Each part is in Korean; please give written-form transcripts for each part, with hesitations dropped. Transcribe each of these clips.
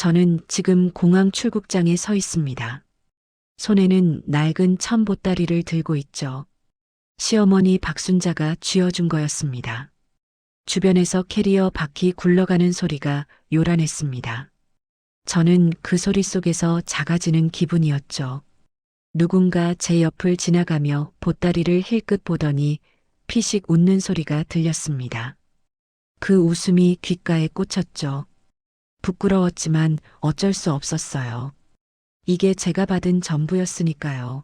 저는 지금 공항 출국장에 서 있습니다. 손에는 낡은 천 보따리를 들고 있죠. 시어머니 박순자가 쥐어준 거였습니다. 주변에서 캐리어 바퀴 굴러가는 소리가 요란했습니다. 저는 그 소리 속에서 작아지는 기분이었죠. 누군가 제 옆을 지나가며 보따리를 힐끗 보더니 피식 웃는 소리가 들렸습니다. 그 웃음이 귓가에 꽂혔죠. 부끄러웠지만 어쩔 수 없었어요. 이게 제가 받은 전부였으니까요.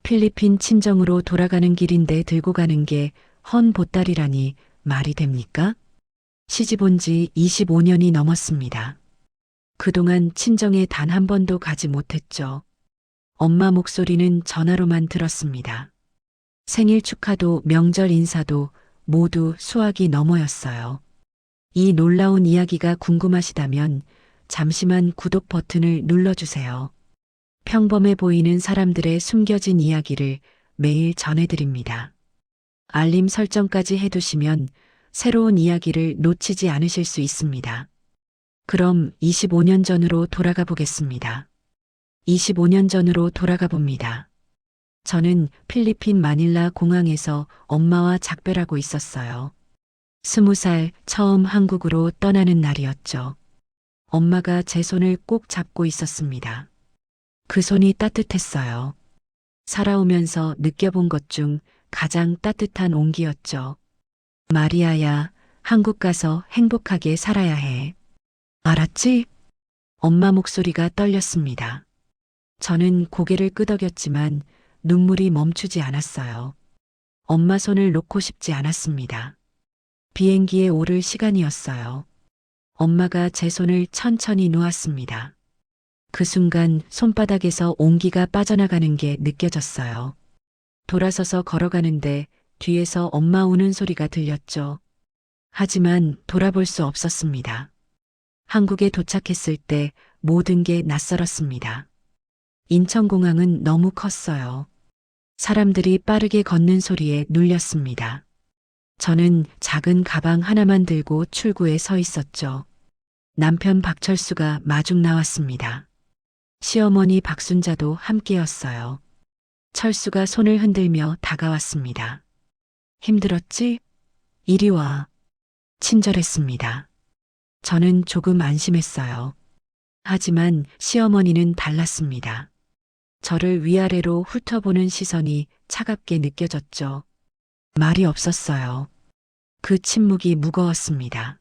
필리핀 친정으로 돌아가는 길인데 들고 가는 게 헌 보따리라니 말이 됩니까? 시집 온 지 25년이 넘었습니다. 그동안 친정에 단 한 번도 가지 못했죠. 엄마 목소리는 전화로만 들었습니다. 생일 축하도 명절 인사도 모두 수학이 너머였어요. 이 놀라운 이야기가 궁금하시다면 잠시만 구독 버튼을 눌러주세요. 평범해 보이는 사람들의 숨겨진 이야기를 매일 전해드립니다. 알림 설정까지 해두시면 새로운 이야기를 놓치지 않으실 수 있습니다. 그럼 25년 전으로 돌아가 보겠습니다. 25년 전으로 돌아가 봅니다. 저는 필리핀 마닐라 공항에서 엄마와 작별하고 있었어요. 20살 처음 한국으로 떠나는 날이었죠. 엄마가 제 손을 꼭 잡고 있었습니다. 그 손이 따뜻했어요. 살아오면서 느껴본 것 중 가장 따뜻한 온기였죠. 마리아야, 한국 가서 행복하게 살아야 해. 알았지? 엄마 목소리가 떨렸습니다. 저는 고개를 끄덕였지만 눈물이 멈추지 않았어요. 엄마 손을 놓고 싶지 않았습니다. 비행기에 오를 시간이었어요. 엄마가 제 손을 천천히 놓았습니다. 그 순간 손바닥에서 온기가 빠져나가는 게 느껴졌어요. 돌아서서 걸어가는데 뒤에서 엄마 우는 소리가 들렸죠. 하지만 돌아볼 수 없었습니다. 한국에 도착했을 때 모든 게 낯설었습니다. 인천공항은 너무 컸어요. 사람들이 빠르게 걷는 소리에 눌렸습니다. 저는 작은 가방 하나만 들고 출구에 서 있었죠. 남편 박철수가 마중 나왔습니다. 시어머니 박순자도 함께였어요. 철수가 손을 흔들며 다가왔습니다. 힘들었지? 이리 와. 친절했습니다. 저는 조금 안심했어요. 하지만 시어머니는 달랐습니다. 저를 위아래로 훑어보는 시선이 차갑게 느껴졌죠. 말이 없었어요. 그 침묵이 무거웠습니다.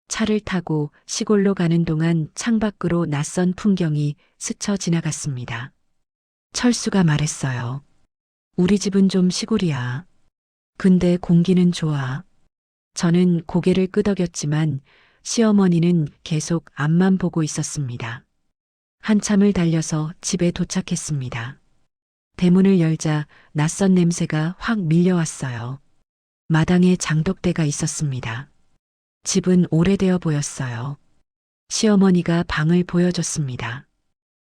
차를 타고 시골로 가는 동안 창밖으로 낯선 풍경이 스쳐 지나갔습니다. 철수가 말했어요. 우리 집은 좀 시골이야. 근데 공기는 좋아. 저는 고개를 끄덕였지만 시어머니는 계속 앞만 보고 있었습니다. 한참을 달려서 집에 도착했습니다. 대문을 열자 낯선 냄새가 확 밀려왔어요. 마당에 장독대가 있었습니다. 집은 오래되어 보였어요. 시어머니가 방을 보여줬습니다.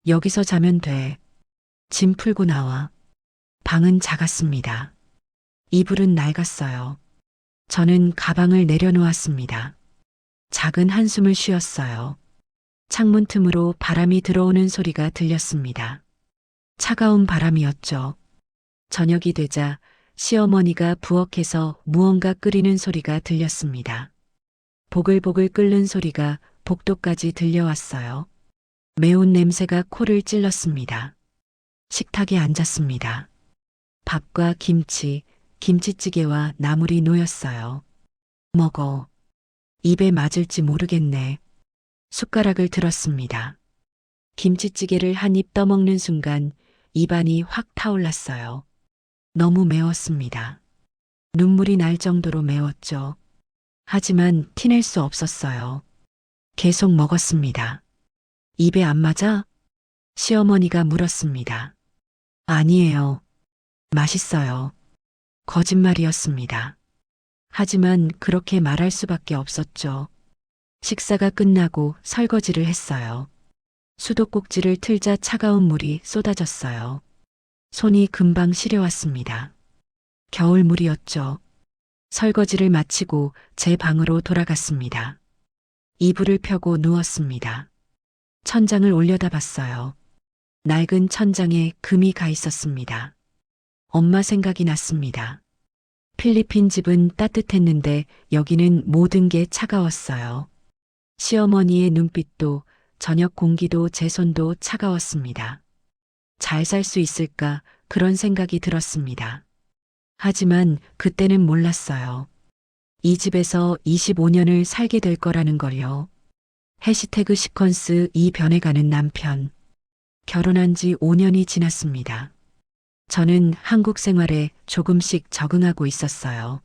여기서 자면 돼. 짐 풀고 나와. 방은 작았습니다. 이불은 낡았어요. 저는 가방을 내려놓았습니다. 작은 한숨을 쉬었어요. 창문 틈으로 바람이 들어오는 소리가 들렸습니다. 차가운 바람이었죠. 저녁이 되자 시어머니가 부엌에서 무언가 끓이는 소리가 들렸습니다. 보글보글 끓는 소리가 복도까지 들려왔어요. 매운 냄새가 코를 찔렀습니다. 식탁에 앉았습니다. 밥과 김치, 김치찌개와 나물이 놓였어요. 먹어. 입에 맞을지 모르겠네. 숟가락을 들었습니다. 김치찌개를 한 입 떠먹는 순간 입안이 확 타올랐어요. 너무 매웠습니다. 눈물이 날 정도로 매웠죠. 하지만 티낼 수 없었어요. 계속 먹었습니다. 입에 안 맞아? 시어머니가 물었습니다. 아니에요. 맛있어요. 거짓말이었습니다. 하지만 그렇게 말할 수밖에 없었죠. 식사가 끝나고 설거지를 했어요. 수도꼭지를 틀자 차가운 물이 쏟아졌어요. 손이 금방 시려왔습니다. 겨울물이었죠. 설거지를 마치고 제 방으로 돌아갔습니다. 이불을 펴고 누웠습니다. 천장을 올려다봤어요. 낡은 천장에 금이 가 있었습니다. 엄마 생각이 났습니다. 필리핀 집은 따뜻했는데 여기는 모든 게 차가웠어요. 시어머니의 눈빛도 저녁 공기도 제 손도 차가웠습니다. 잘 살 수 있을까 그런 생각이 들었습니다. 하지만 그때는 몰랐어요. 이 집에서 25년을 살게 될 거라는 걸요. 해시태그 시퀀스 이 변해가는 남편. 결혼한 지 5년이 지났습니다. 저는 한국 생활에 조금씩 적응하고 있었어요.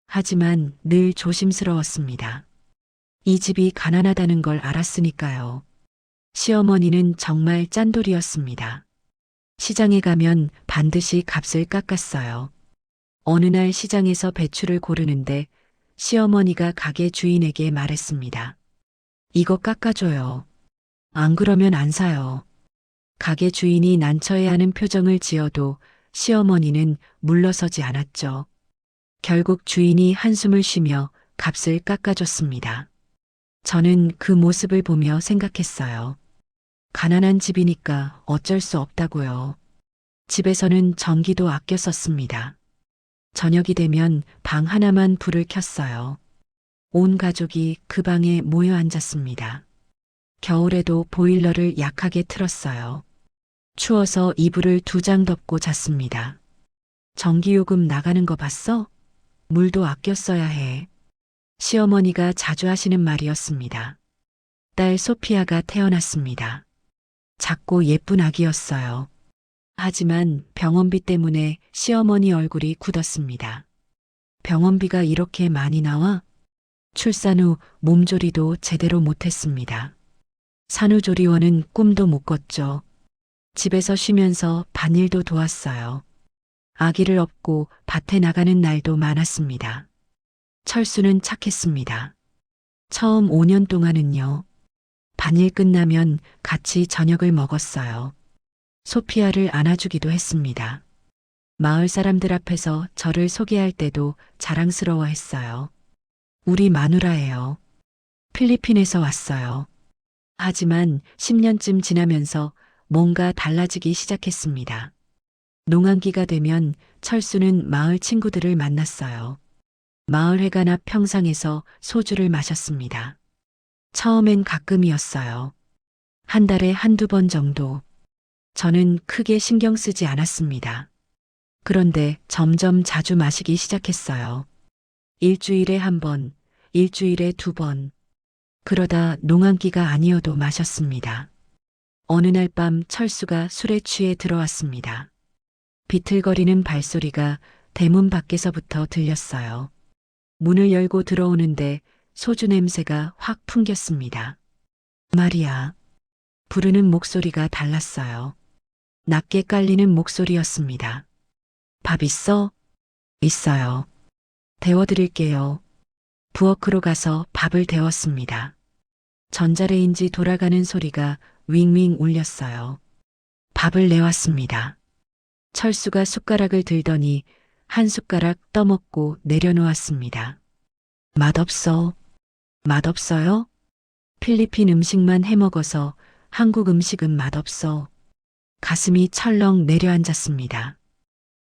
하지만 늘 조심스러웠습니다. 이 집이 가난하다는 걸 알았으니까요. 시어머니는 정말 짠돌이었습니다. 시장에 가면 반드시 값을 깎았어요. 어느 날 시장에서 배추를 고르는데 시어머니가 가게 주인에게 말했습니다. 이거 깎아줘요. 안 그러면 안 사요. 가게 주인이 난처해하는 표정을 지어도 시어머니는 물러서지 않았죠. 결국 주인이 한숨을 쉬며 값을 깎아줬습니다. 저는 그 모습을 보며 생각했어요. 가난한 집이니까 어쩔 수 없다고요. 집에서는 전기도 아껴 썼습니다. 저녁이 되면 방 하나만 불을 켰어요. 온 가족이 그 방에 모여 앉았습니다. 겨울에도 보일러를 약하게 틀었어요. 추워서 이불을 2장 덮고 잤습니다. 전기요금 나가는 거 봤어? 물도 아껴 써야 해. 시어머니가 자주 하시는 말이었습니다. 딸 소피아가 태어났습니다. 작고 예쁜 아기였어요. 하지만 병원비 때문에 시어머니 얼굴이 굳었습니다. 병원비가 이렇게 많이 나와? 출산 후 몸조리도 제대로 못했습니다. 산후조리원은 꿈도 못 꿨죠. 집에서 쉬면서 밭일도 도왔어요. 아기를 업고 밭에 나가는 날도 많았습니다. 철수는 착했습니다. 처음 5년 동안은요. 밭일 끝나면 같이 저녁을 먹었어요. 소피아를 안아주기도 했습니다. 마을 사람들 앞에서 저를 소개할 때도 자랑스러워했어요. 우리 마누라예요. 필리핀에서 왔어요. 하지만 10년쯤 지나면서 뭔가 달라지기 시작했습니다. 농한기가 되면 철수는 마을 친구들을 만났어요. 마을회관 앞 평상에서 소주를 마셨습니다. 처음엔 가끔이었어요. 한 달에 한두 번 정도. 저는 크게 신경 쓰지 않았습니다. 그런데 점점 자주 마시기 시작했어요. 일주일에 1번, 일주일에 2번. 그러다 농한기가 아니어도 마셨습니다. 어느 날 밤 철수가 술에 취해 들어왔습니다. 비틀거리는 발소리가 대문 밖에서부터 들렸어요. 문을 열고 들어오는데 소주 냄새가 확 풍겼습니다. 마리아. 부르는 목소리가 달랐어요. 낮게 깔리는 목소리였습니다. 밥 있어? 있어요. 데워드릴게요. 부엌으로 가서 밥을 데웠습니다. 전자레인지 돌아가는 소리가 윙윙 울렸어요. 밥을 내왔습니다. 철수가 숟가락을 들더니 한 숟가락 떠먹고 내려놓았습니다. 맛없어. 맛없어요? 필리핀 음식만 해먹어서 한국 음식은 맛없어. 가슴이 철렁 내려앉았습니다.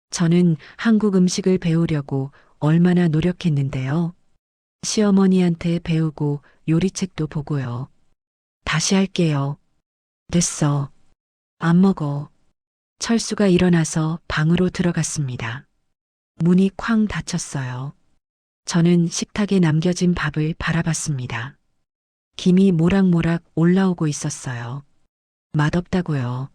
저는 한국 음식을 배우려고 얼마나 노력했는데요. 시어머니한테 배우고 요리책도 보고요. 다시 할게요. 됐어. 안 먹어. 철수가 일어나서 방으로 들어갔습니다. 문이 쾅 닫혔어요. 저는 식탁에 남겨진 밥을 바라봤습니다. 김이 모락모락 올라오고 있었어요. 맛없다고요.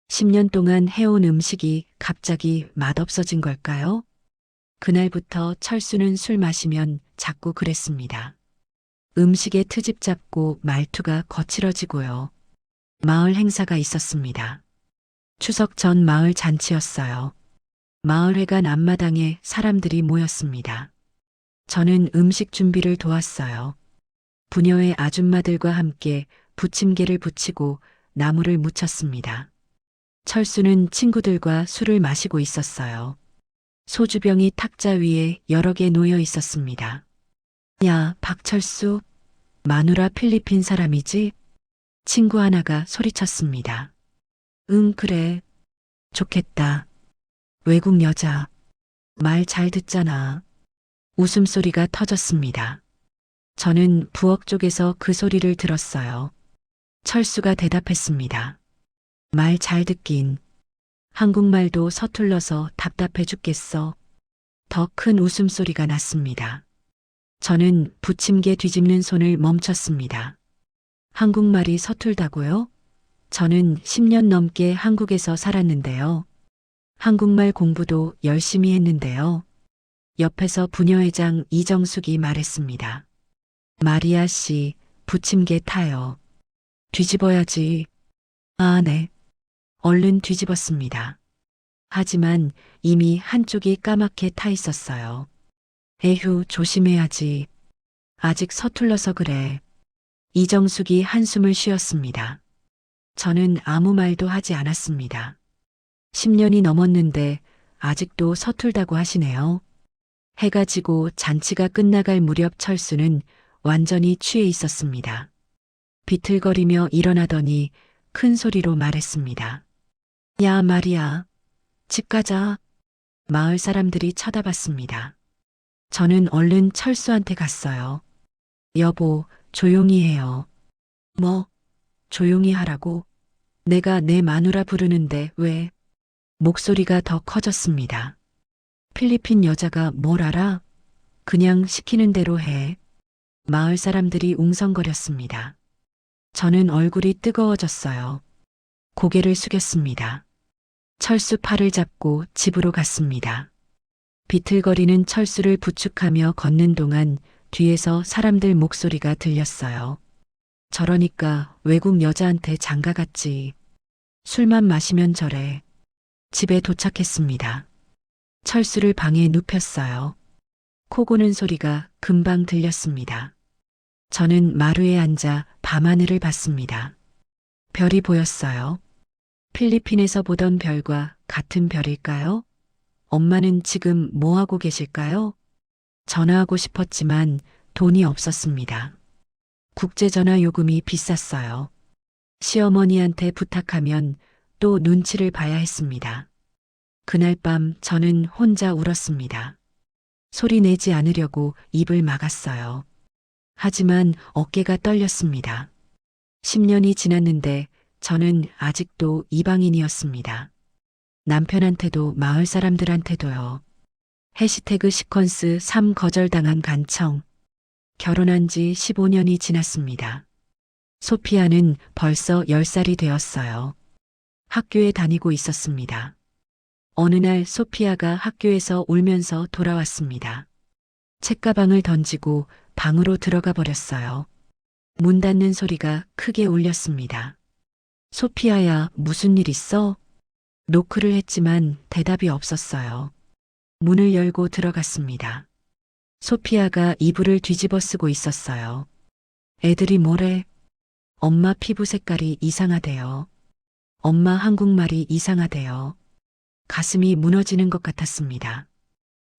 10년 동안 해온 음식이 갑자기 맛없어진 걸까요? 그날부터 철수는 술 마시면 자꾸 그랬습니다. 음식에 트집 잡고 말투가 거칠어지고요. 마을 행사가 있었습니다. 추석 전 마을 잔치였어요. 마을회관 앞마당에 사람들이 모였습니다. 저는 음식 준비를 도왔어요. 부녀의 아줌마들과 함께 부침개를 부치고 나물을 무쳤습니다. 철수는 친구들과 술을 마시고 있었어요. 소주병이 탁자 위에 여러 개 놓여 있었습니다. 야, 박철수. 마누라 필리핀 사람이지? 친구 하나가 소리쳤습니다. 응, 그래. 좋겠다. 외국 여자. 말 잘 듣잖아. 웃음소리가 터졌습니다. 저는 부엌 쪽에서 그 소리를 들었어요. 철수가 대답했습니다. 말 잘 듣긴. 한국말도 서툴러서 답답해 죽겠어. 더 큰 웃음소리가 났습니다. 저는 부침개 뒤집는 손을 멈췄습니다. 한국말이 서툴다고요? 저는 10년 넘게 한국에서 살았는데요. 한국말 공부도 열심히 했는데요. 옆에서 부녀회장 이정숙이 말했습니다. 마리아 씨, 부침개 타요. 뒤집어야지. 아, 네. 얼른 뒤집었습니다. 하지만 이미 한쪽이 까맣게 타 있었어요. 에휴, 조심해야지. 아직 서툴러서 그래. 이정숙이 한숨을 쉬었습니다. 저는 아무 말도 하지 않았습니다. 10년이 넘었는데 아직도 서툴다고 하시네요. 해가 지고 잔치가 끝나갈 무렵 철수는 완전히 취해 있었습니다. 비틀거리며 일어나더니 큰 소리로 말했습니다. 야, 마리아, 집 가자. 마을 사람들이 쳐다봤습니다. 저는 얼른 철수한테 갔어요. 여보, 조용히 해요. 뭐, 조용히 하라고? 내가 내 마누라 부르는데 왜? 목소리가 더 커졌습니다. 필리핀 여자가 뭘 알아? 그냥 시키는 대로 해. 마을 사람들이 웅성거렸습니다. 저는 얼굴이 뜨거워졌어요. 고개를 숙였습니다. 철수 팔을 잡고 집으로 갔습니다. 비틀거리는 철수를 부축하며 걷는 동안 뒤에서 사람들 목소리가 들렸어요. 저러니까 외국 여자한테 장가갔지. 술만 마시면 저래. 집에 도착했습니다. 철수를 방에 눕혔어요. 코 고는 소리가 금방 들렸습니다. 저는 마루에 앉아 밤하늘을 봤습니다. 별이 보였어요. 필리핀에서 보던 별과 같은 별일까요? 엄마는 지금 뭐 하고 계실까요? 전화하고 싶었지만 돈이 없었습니다. 국제전화 요금이 비쌌어요. 시어머니한테 부탁하면 또 눈치를 봐야 했습니다. 그날 밤 저는 혼자 울었습니다. 소리 내지 않으려고 입을 막았어요. 하지만 어깨가 떨렸습니다. 10년이 지났는데 저는 아직도 이방인이었습니다. 남편한테도 마을 사람들한테도요. 해시태그 시퀀스 3 거절당한 간청. 결혼한 지 15년이 지났습니다. 소피아는 벌써 10살이 되었어요. 학교에 다니고 있었습니다. 어느 날 소피아가 학교에서 울면서 돌아왔습니다. 책가방을 던지고 방으로 들어가 버렸어요. 문 닫는 소리가 크게 울렸습니다. 소피아야, 무슨 일 있어? 노크를 했지만 대답이 없었어요. 문을 열고 들어갔습니다. 소피아가 이불을 뒤집어 쓰고 있었어요. 애들이 뭐래? 엄마 피부 색깔이 이상하대요. 엄마 한국말이 이상하대요. 가슴이 무너지는 것 같았습니다.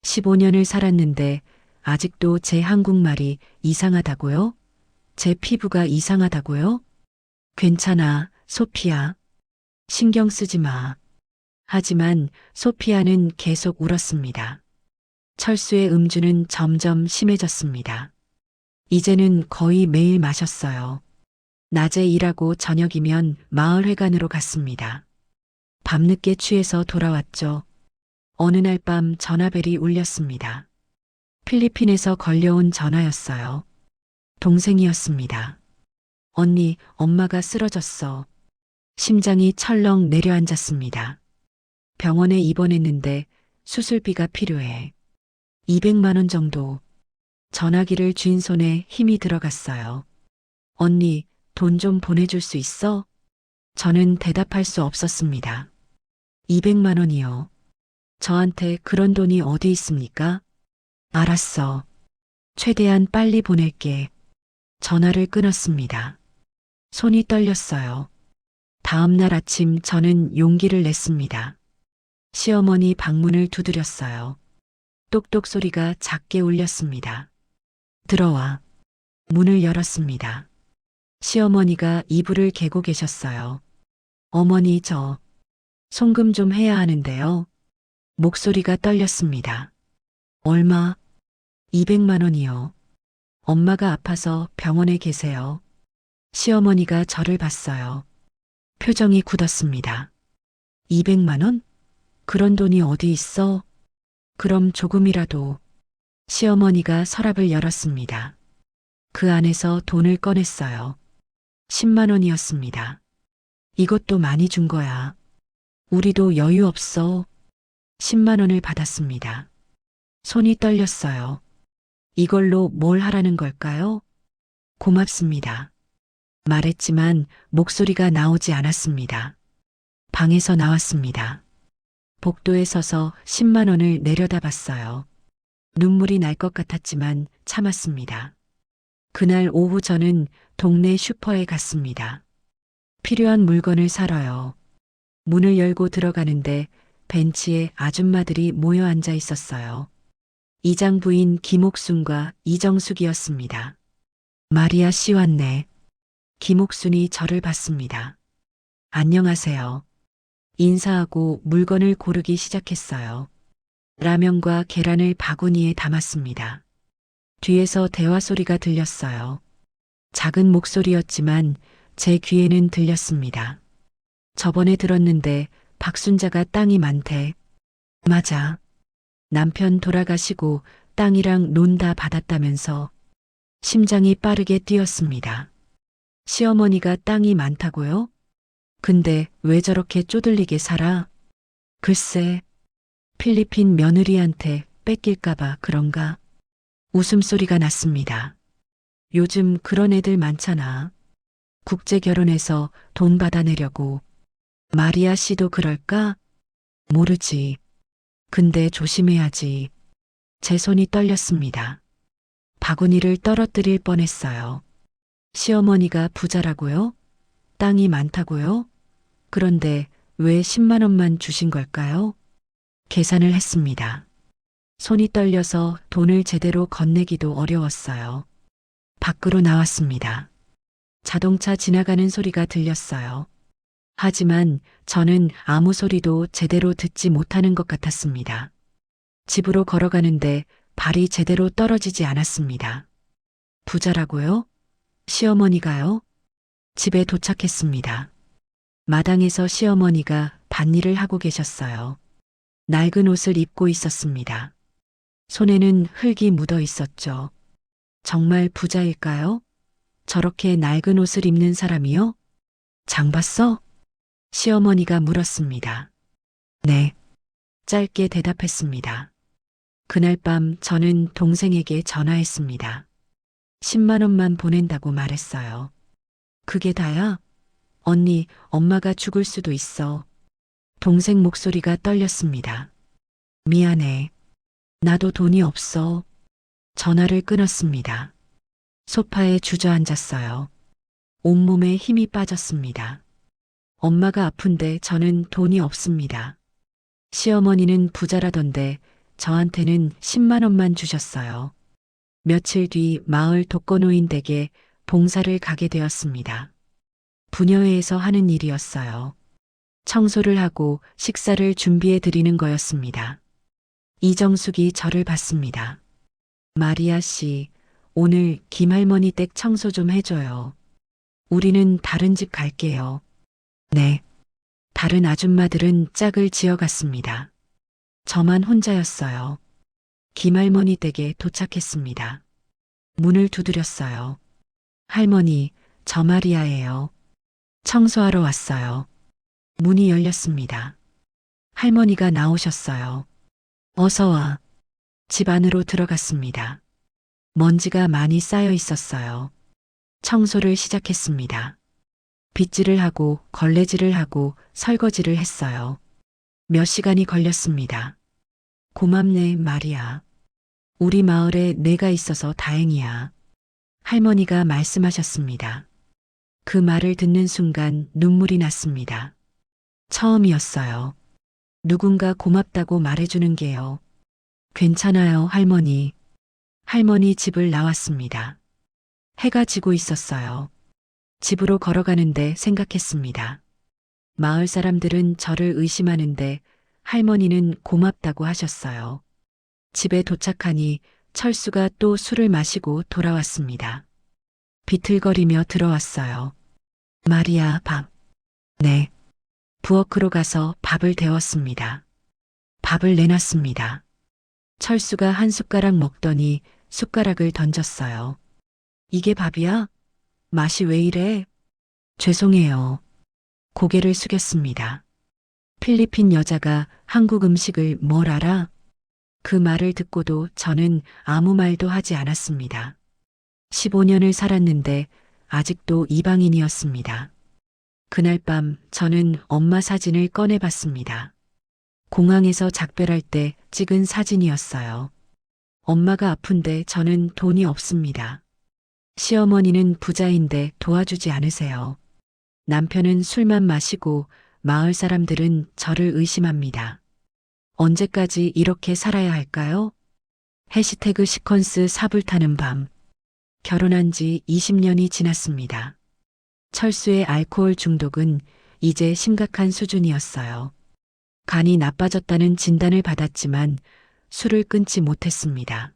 15년을 살았는데 아직도 제 한국말이 이상하다고요? 제 피부가 이상하다고요? 괜찮아, 소피아. 신경 쓰지 마. 하지만 소피아는 계속 울었습니다. 철수의 음주는 점점 심해졌습니다. 이제는 거의 매일 마셨어요. 낮에 일하고 저녁이면 마을회관으로 갔습니다. 밤늦게 취해서 돌아왔죠. 어느 날 밤 전화벨이 울렸습니다. 필리핀에서 걸려온 전화였어요. 동생이었습니다. 언니, 엄마가 쓰러졌어. 심장이 철렁 내려앉았습니다. 병원에 입원했는데 수술비가 필요해. 200만 원 정도. 전화기를 쥔 손에 힘이 들어갔어요. 언니, 돈 좀 보내줄 수 있어? 저는 대답할 수 없었습니다. 200만 원이요. 저한테 그런 돈이 어디 있습니까? 알았어. 최대한 빨리 보낼게. 전화를 끊었습니다. 손이 떨렸어요. 다음 날 아침 저는 용기를 냈습니다. 시어머니 방문을 두드렸어요. 똑똑 소리가 작게 울렸습니다. 들어와. 문을 열었습니다. 시어머니가 이불을 개고 계셨어요. 어머니, 저 송금 좀 해야 하는데요. 목소리가 떨렸습니다. 얼마? 200만 원이요. 엄마가 아파서 병원에 계세요. 시어머니가 저를 봤어요. 표정이 굳었습니다. 200만 원? 그런 돈이 어디 있어? 그럼 조금이라도. 시어머니가 서랍을 열었습니다. 그 안에서 돈을 꺼냈어요. 10만 원이었습니다. 이것도 많이 준 거야. 우리도 여유 없어. 10만 원을 받았습니다. 손이 떨렸어요. 이걸로 뭘 하라는 걸까요? 고맙습니다. 말했지만 목소리가 나오지 않았습니다. 방에서 나왔습니다. 복도에 서서 10만 원을 내려다봤어요. 눈물이 날 것 같았지만 참았습니다. 그날 오후 저는 동네 슈퍼에 갔습니다. 필요한 물건을 사러요. 문을 열고 들어가는데 벤치에 아줌마들이 모여 앉아 있었어요. 이장 부인 김옥순과 이정숙이었습니다. 마리아 씨 왔네. 김옥순이 저를 봤습니다. 안녕하세요. 인사하고 물건을 고르기 시작했어요. 라면과 계란을 바구니에 담았습니다. 뒤에서 대화 소리가 들렸어요. 작은 목소리였지만 제 귀에는 들렸습니다. 저번에 들었는데 박순자가 땅이 많대. 맞아. 남편 돌아가시고 땅이랑 논 다 받았다면서. 심장이 빠르게 뛰었습니다. 시어머니가 땅이 많다고요? 근데 왜 저렇게 쪼들리게 살아? 글쎄, 필리핀 며느리한테 뺏길까봐 그런가? 웃음소리가 났습니다. 요즘 그런 애들 많잖아. 국제 결혼해서 돈 받아내려고. 마리아 씨도 그럴까? 모르지. 근데 조심해야지. 제 손이 떨렸습니다. 바구니를 떨어뜨릴 뻔했어요. 시어머니가 부자라고요? 땅이 많다고요? 그런데 왜 10만 원만 주신 걸까요? 계산을 했습니다. 손이 떨려서 돈을 제대로 건네기도 어려웠어요. 밖으로 나왔습니다. 자동차 지나가는 소리가 들렸어요. 하지만 저는 아무 소리도 제대로 듣지 못하는 것 같았습니다. 집으로 걸어가는데 발이 제대로 떨어지지 않았습니다. 부자라고요? 시어머니가요? 집에 도착했습니다. 마당에서 시어머니가 밭일을 하고 계셨어요. 낡은 옷을 입고 있었습니다. 손에는 흙이 묻어 있었죠. 정말 부자일까요? 저렇게 낡은 옷을 입는 사람이요? 장 봤어? 시어머니가 물었습니다. 네. 짧게 대답했습니다. 그날 밤 저는 동생에게 전화했습니다. 10만 원만 보낸다고 말했어요. 그게 다야? 언니, 엄마가 죽을 수도 있어. 동생 목소리가 떨렸습니다. 미안해. 나도 돈이 없어. 전화를 끊었습니다. 소파에 주저앉았어요. 온몸에 힘이 빠졌습니다. 엄마가 아픈데 저는 돈이 없습니다. 시어머니는 부자라던데 저한테는 10만 원만 주셨어요. 며칠 뒤 마을 독거노인 댁에 봉사를 가게 되었습니다. 부녀회에서 하는 일이었어요. 청소를 하고 식사를 준비해 드리는 거였습니다. 이정숙이 저를 봤습니다. 마리아 씨, 오늘 김할머니 댁 청소 좀 해줘요. 우리는 다른 집 갈게요. 네. 다른 아줌마들은 짝을 지어갔습니다. 저만 혼자였어요. 김할머니 댁에 도착했습니다. 문을 두드렸어요. 할머니, 저 마리아예요. 청소하러 왔어요. 문이 열렸습니다. 할머니가 나오셨어요. 어서 와. 집 안으로 들어갔습니다. 먼지가 많이 쌓여 있었어요. 청소를 시작했습니다. 빗질을 하고 걸레질을 하고 설거지를 했어요. 몇 시간이 걸렸습니다. 고맙네, 마리아. 우리 마을에 내가 있어서 다행이야. 할머니가 말씀하셨습니다. 그 말을 듣는 순간 눈물이 났습니다. 처음이었어요. 누군가 고맙다고 말해주는 게요. 괜찮아요, 할머니. 할머니 집을 나왔습니다. 해가 지고 있었어요. 집으로 걸어가는데 생각했습니다. 마을 사람들은 저를 의심하는데 할머니는 고맙다고 하셨어요. 집에 도착하니 철수가 또 술을 마시고 돌아왔습니다. 비틀거리며 들어왔어요. 마리아, 밥. 네. 부엌으로 가서 밥을 데웠습니다. 밥을 내놨습니다. 철수가 한 숟가락 먹더니 숟가락을 던졌어요. 이게 밥이야? 맛이 왜 이래? 죄송해요. 고개를 숙였습니다. 필리핀 여자가 한국 음식을 뭘 알아? 그 말을 듣고도 저는 아무 말도 하지 않았습니다. 15년을 살았는데 아직도 이방인이었습니다. 그날 밤 저는 엄마 사진을 꺼내봤습니다. 공항에서 작별할 때 찍은 사진이었어요. 엄마가 아픈데 저는 돈이 없습니다. 시어머니는 부자인데 도와주지 않으세요. 남편은 술만 마시고 마을 사람들은 저를 의심합니다. 언제까지 이렇게 살아야 할까요? 해시태그 시퀀스 사불 타는 밤. 결혼한 지 20년이 지났습니다. 철수의 알코올 중독은 이제 심각한 수준이었어요. 간이 나빠졌다는 진단을 받았지만 술을 끊지 못했습니다.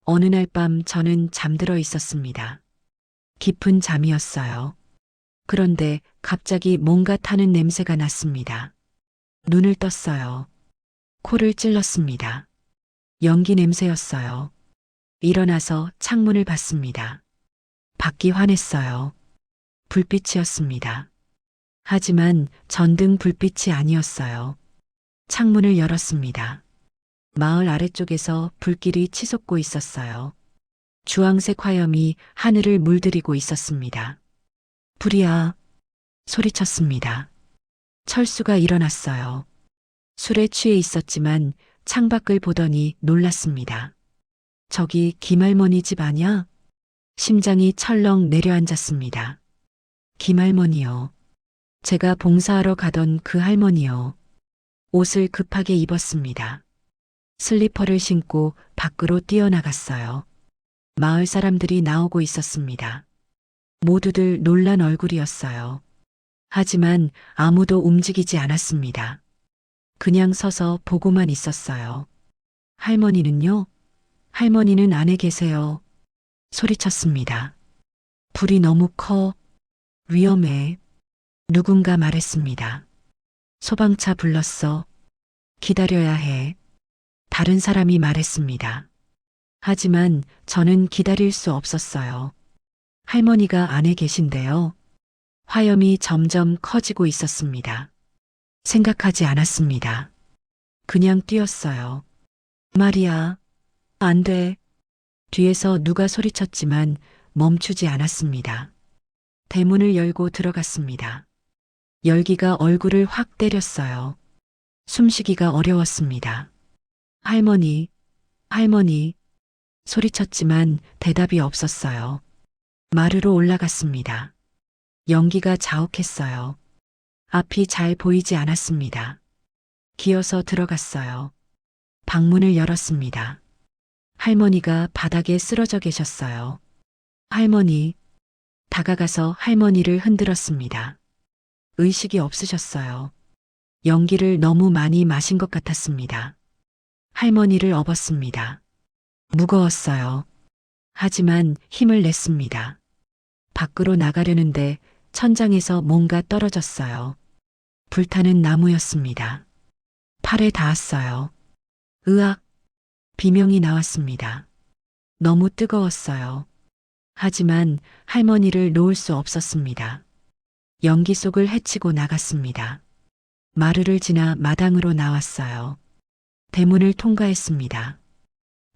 어느 날 밤 저는 잠들어 있었습니다. 깊은 잠이었어요. 그런데 갑자기 뭔가 타는 냄새가 났습니다. 눈을 떴어요. 코를 찔렀습니다. 연기 냄새였어요. 일어나서 창문을 봤습니다. 밖이 환했어요. 불빛이었습니다. 하지만 전등 불빛이 아니었어요. 창문을 열었습니다. 마을 아래쪽에서 불길이 치솟고 있었어요. 주황색 화염이 하늘을 물들이고 있었습니다. 불이야! 소리쳤습니다. 철수가 일어났어요. 술에 취해 있었지만 창밖을 보더니 놀랐습니다. 저기 김할머니 집 아냐? 심장이 철렁 내려앉았습니다. 김할머니요. 제가 봉사하러 가던 그 할머니요. 옷을 급하게 입었습니다. 슬리퍼를 신고 밖으로 뛰어나갔어요. 마을 사람들이 나오고 있었습니다. 모두들 놀란 얼굴이었어요. 하지만 아무도 움직이지 않았습니다. 그냥 서서 보고만 있었어요. 할머니는요? 할머니는 안에 계세요. 소리쳤습니다. 불이 너무 커. 위험해. 누군가 말했습니다. 소방차 불렀어. 기다려야 해. 다른 사람이 말했습니다. 하지만 저는 기다릴 수 없었어요. 할머니가 안에 계신데요. 화염이 점점 커지고 있었습니다. 생각하지 않았습니다. 그냥 뛰었어요. 마리아, 안 돼. 뒤에서 누가 소리쳤지만 멈추지 않았습니다. 대문을 열고 들어갔습니다. 열기가 얼굴을 확 때렸어요. 숨쉬기가 어려웠습니다. 할머니, 할머니, 소리쳤지만 대답이 없었어요. 마루로 올라갔습니다. 연기가 자욱했어요. 앞이 잘 보이지 않았습니다. 기어서 들어갔어요. 방문을 열었습니다. 할머니가 바닥에 쓰러져 계셨어요. 할머니, 다가가서 할머니를 흔들었습니다. 의식이 없으셨어요. 연기를 너무 많이 마신 것 같았습니다. 할머니를 업었습니다. 무거웠어요. 하지만 힘을 냈습니다. 밖으로 나가려는데 천장에서 뭔가 떨어졌어요. 불타는 나무였습니다. 팔에 닿았어요. 으악! 비명이 나왔습니다. 너무 뜨거웠어요. 하지만 할머니를 놓을 수 없었습니다. 연기 속을 헤치고 나갔습니다. 마루를 지나 마당으로 나왔어요. 대문을 통과했습니다.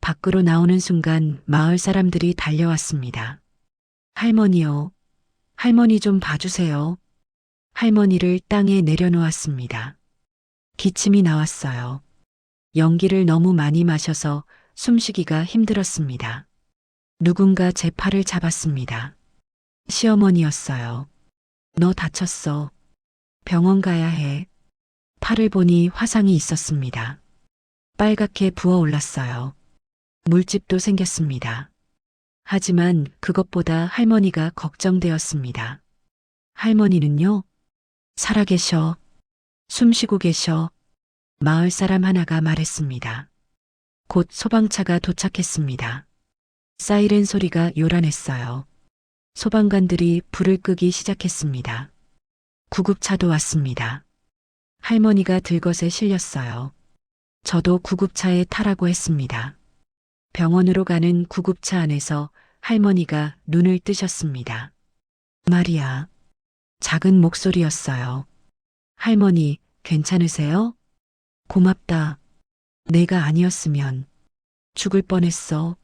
밖으로 나오는 순간 마을 사람들이 달려왔습니다. 할머니요. 할머니 좀 봐주세요. 할머니를 땅에 내려놓았습니다. 기침이 나왔어요. 연기를 너무 많이 마셔서 숨쉬기가 힘들었습니다. 누군가 제 팔을 잡았습니다. 시어머니였어요. 너 다쳤어. 병원 가야 해. 팔을 보니 화상이 있었습니다. 빨갛게 부어올랐어요. 물집도 생겼습니다. 하지만 그것보다 할머니가 걱정되었습니다. 할머니는요? 살아계셔. 숨쉬고 계셔. 마을 사람 하나가 말했습니다. 곧 소방차가 도착했습니다. 사이렌 소리가 요란했어요. 소방관들이 불을 끄기 시작했습니다. 구급차도 왔습니다. 할머니가 들것에 실렸어요. 저도 구급차에 타라고 했습니다. 병원으로 가는 구급차 안에서 할머니가 눈을 뜨셨습니다. 마리아. 작은 목소리였어요. 할머니, 괜찮으세요? 고맙다. 내가 아니었으면 죽을 뻔했어.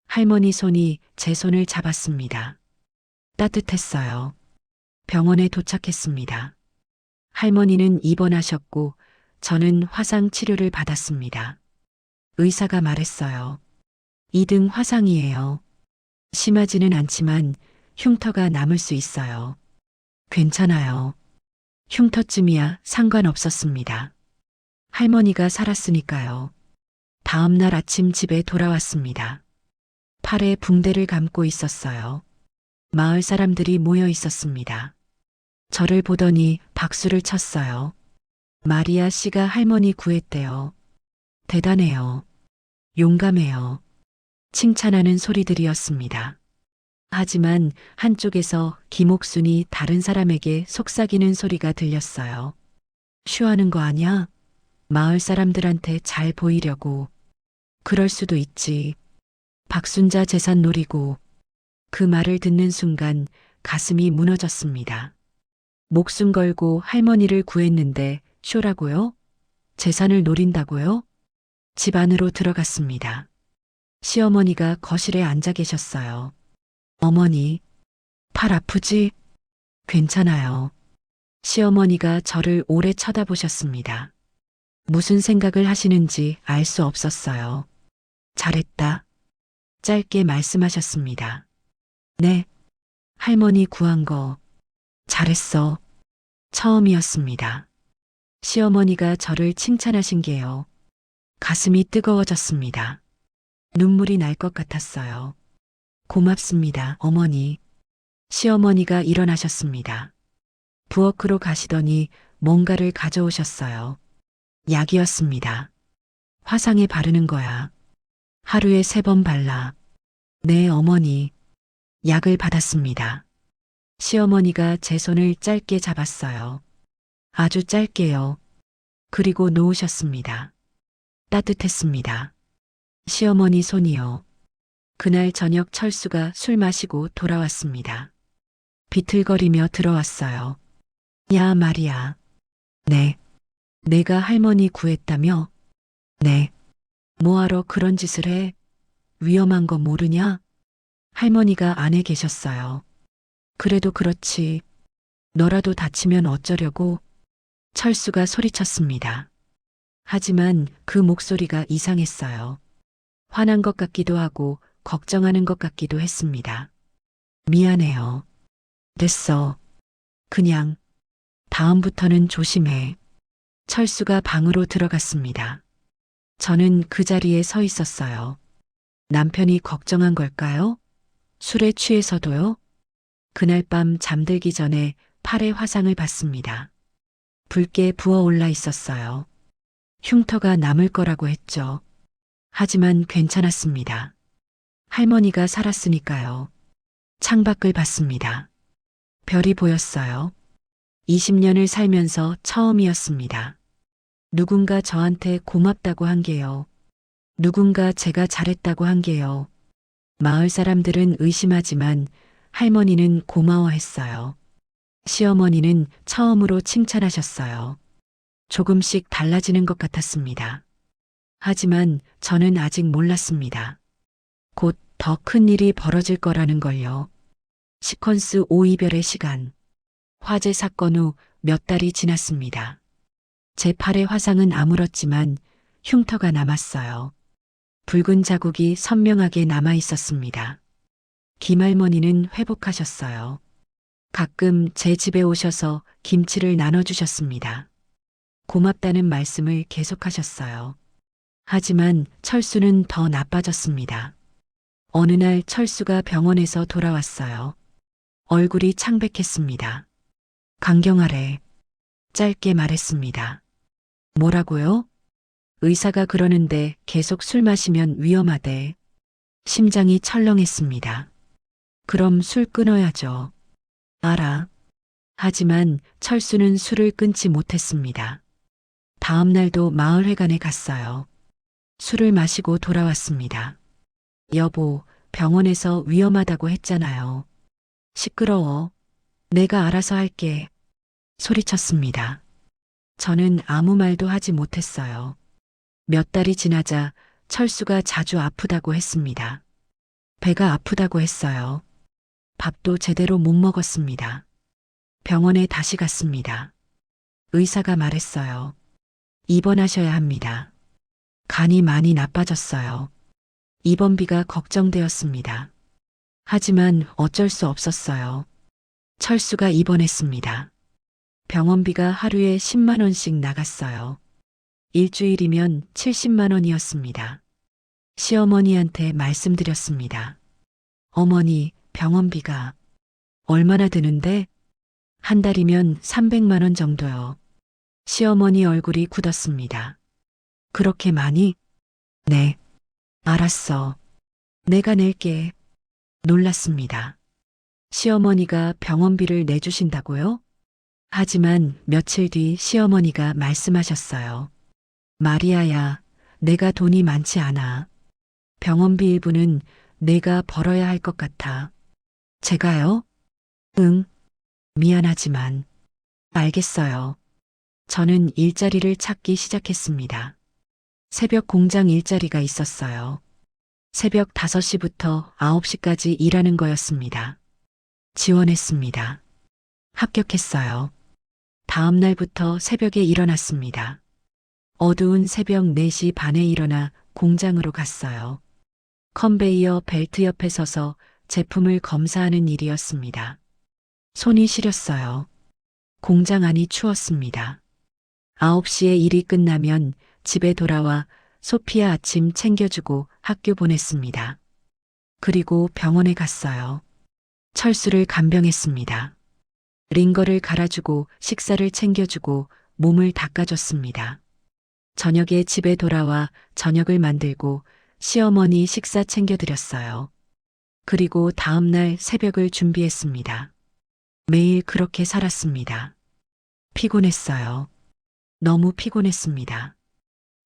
할머니 손이 제 손을 잡았습니다. 따뜻했어요. 병원에 도착했습니다. 할머니는 입원하셨고 저는 화상 치료를 받았습니다. 의사가 말했어요. 2등 화상이에요. 심하지는 않지만 흉터가 남을 수 있어요. 괜찮아요. 흉터쯤이야 상관없었습니다. 할머니가 살았으니까요. 다음 날 아침 집에 돌아왔습니다. 팔에 붕대를 감고 있었어요. 마을 사람들이 모여 있었습니다. 저를 보더니 박수를 쳤어요. 마리아 씨가 할머니 구했대요. 대단해요. 용감해요. 칭찬하는 소리들이었습니다. 하지만 한쪽에서 김옥순이 다른 사람에게 속삭이는 소리가 들렸어요. 쉬하는 거 아냐? 마을 사람들한테 잘 보이려고. 그럴 수도 있지. 박순자 재산 노리고. 그 말을 듣는 순간 가슴이 무너졌습니다. 목숨 걸고 할머니를 구했는데 쇼라고요? 재산을 노린다고요? 집 안으로 들어갔습니다. 시어머니가 거실에 앉아 계셨어요. 어머니, 팔 아프지? 괜찮아요. 시어머니가 저를 오래 쳐다보셨습니다. 무슨 생각을 하시는지 알 수 없었어요. 잘했다. 짧게 말씀하셨습니다. 네. 할머니 구한 거 잘했어. 처음이었습니다. 시어머니가 저를 칭찬하신 게요. 가슴이 뜨거워졌습니다. 눈물이 날 것 같았어요. 고맙습니다, 어머니. 시어머니가 일어나셨습니다. 부엌으로 가시더니 뭔가를 가져오셨어요. 약이었습니다. 화상에 바르는 거야. 하루에 3번 발라. 네, 어머니. 약을 받았습니다. 시어머니가 제 손을 짧게 잡았어요. 아주 짧게요. 그리고 놓으셨습니다. 따뜻했습니다. 시어머니 손이요. 그날 저녁 철수가 술 마시고 돌아왔습니다. 비틀거리며 들어왔어요. 야, 마리아. 네. 내가 할머니 구했다며? 네. 뭐하러 그런 짓을 해? 위험한 거 모르냐? 할머니가 안에 계셨어요. 그래도 그렇지. 너라도 다치면 어쩌려고? 철수가 소리쳤습니다. 하지만 그 목소리가 이상했어요. 화난 것 같기도 하고 걱정하는 것 같기도 했습니다. 미안해요. 됐어. 그냥 다음부터는 조심해. 철수가 방으로 들어갔습니다. 저는 그 자리에 서 있었어요. 남편이 걱정한 걸까요? 술에 취해서도요? 그날 밤 잠들기 전에 팔에 화상을 봤습니다. 붉게 부어올라 있었어요. 흉터가 남을 거라고 했죠. 하지만 괜찮았습니다. 할머니가 살았으니까요. 창밖을 봤습니다. 별이 보였어요. 20년을 살면서 처음이었습니다. 누군가 저한테 고맙다고 한 게요. 누군가 제가 잘했다고 한 게요. 마을 사람들은 의심하지만 할머니는 고마워했어요. 시어머니는 처음으로 칭찬하셨어요. 조금씩 달라지는 것 같았습니다. 하지만 저는 아직 몰랐습니다. 곧 더 큰 일이 벌어질 거라는 걸요. 시퀀스 5 이별의 시간. 화재 사건 후 몇 달이 지났습니다. 제 팔의 화상은 아물었지만 흉터가 남았어요. 붉은 자국이 선명하게 남아 있었습니다. 김할머니는 회복하셨어요. 가끔 제 집에 오셔서 김치를 나눠주셨습니다. 고맙다는 말씀을 계속하셨어요. 하지만 철수는 더 나빠졌습니다. 어느 날 철수가 병원에서 돌아왔어요. 얼굴이 창백했습니다. 강경하래. 짧게 말했습니다. 뭐라고요? 의사가 그러는데 계속 술 마시면 위험하대. 심장이 철렁했습니다. 그럼 술 끊어야죠. 알아. 하지만 철수는 술을 끊지 못했습니다. 다음 날도 마을회관에 갔어요. 술을 마시고 돌아왔습니다. 여보, 병원에서 위험하다고 했잖아요. 시끄러워. 내가 알아서 할게. 소리쳤습니다. 저는 아무 말도 하지 못했어요. 몇 달이 지나자 철수가 자주 아프다고 했습니다. 배가 아프다고 했어요. 밥도 제대로 못 먹었습니다. 병원에 다시 갔습니다. 의사가 말했어요. 입원하셔야 합니다. 간이 많이 나빠졌어요. 입원비가 걱정되었습니다. 하지만 어쩔 수 없었어요. 철수가 입원했습니다. 병원비가 하루에 10만 원씩 나갔어요. 일주일이면 70만 원이었습니다. 시어머니한테 말씀드렸습니다. 어머니, 병원비가 얼마나 드는데? 한 달이면 300만 원 정도요. 시어머니 얼굴이 굳었습니다. 그렇게 많이? 네. 알았어. 내가 낼게. 놀랐습니다. 시어머니가 병원비를 내주신다고요? 하지만 며칠 뒤 시어머니가 말씀하셨어요. 마리아야, 내가 돈이 많지 않아. 병원비 일부는 내가 벌어야 할 것 같아. 제가요? 응. 미안하지만. 알겠어요. 저는 일자리를 찾기 시작했습니다. 새벽 공장 일자리가 있었어요. 새벽 5시부터 9시까지 일하는 거였습니다. 지원했습니다. 합격했어요. 다음 날부터 새벽에 일어났습니다. 어두운 새벽 4시 반에 일어나 공장으로 갔어요. 컨베이어 벨트 옆에 서서 제품을 검사하는 일이었습니다. 손이 시렸어요. 공장 안이 추웠습니다. 9시에 일이 끝나면 집에 돌아와 소피아 아침 챙겨주고 학교 보냈습니다. 그리고 병원에 갔어요. 철수를 간병했습니다. 링거를 갈아주고 식사를 챙겨주고 몸을 닦아줬습니다. 저녁에 집에 돌아와 저녁을 만들고 시어머니 식사 챙겨드렸어요. 그리고 다음 날 새벽을 준비했습니다. 매일 그렇게 살았습니다. 피곤했어요. 너무 피곤했습니다.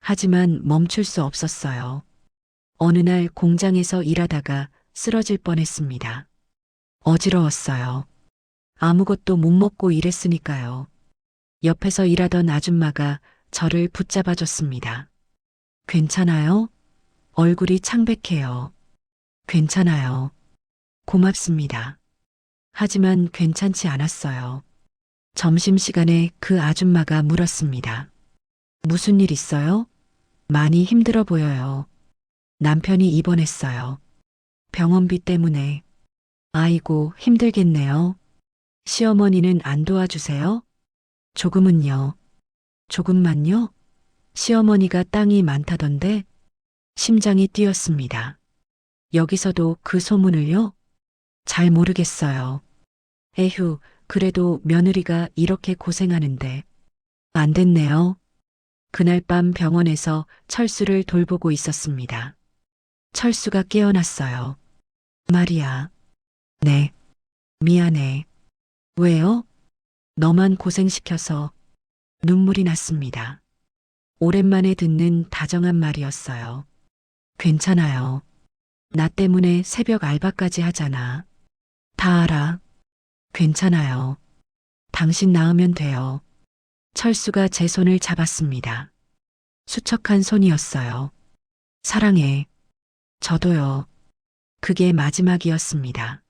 하지만 멈출 수 없었어요. 어느 날 공장에서 일하다가 쓰러질 뻔했습니다. 어지러웠어요. 아무것도 못 먹고 일했으니까요. 옆에서 일하던 아줌마가 저를 붙잡아줬습니다. 괜찮아요? 얼굴이 창백해요. 괜찮아요. 고맙습니다. 하지만 괜찮지 않았어요. 점심시간에 그 아줌마가 물었습니다. 무슨 일 있어요? 많이 힘들어 보여요. 남편이 입원했어요. 병원비 때문에. 아이고, 힘들겠네요. 시어머니는 안 도와주세요? 조금은요. 조금만요? 시어머니가 땅이 많다던데? 심장이 뛰었습니다. 여기서도 그 소문을요? 잘 모르겠어요. 에휴, 그래도 며느리가 이렇게 고생하는데. 안 됐네요. 그날 밤 병원에서 철수를 돌보고 있었습니다. 철수가 깨어났어요. 마리아. 네. 미안해. 왜요? 너만 고생시켜서 눈물이 났습니다. 오랜만에 듣는 다정한 말이었어요. 괜찮아요. 나 때문에 새벽 알바까지 하잖아. 다 알아. 괜찮아요. 당신 나으면 돼요. 철수가 제 손을 잡았습니다. 수척한 손이었어요. 사랑해. 저도요. 그게 마지막이었습니다.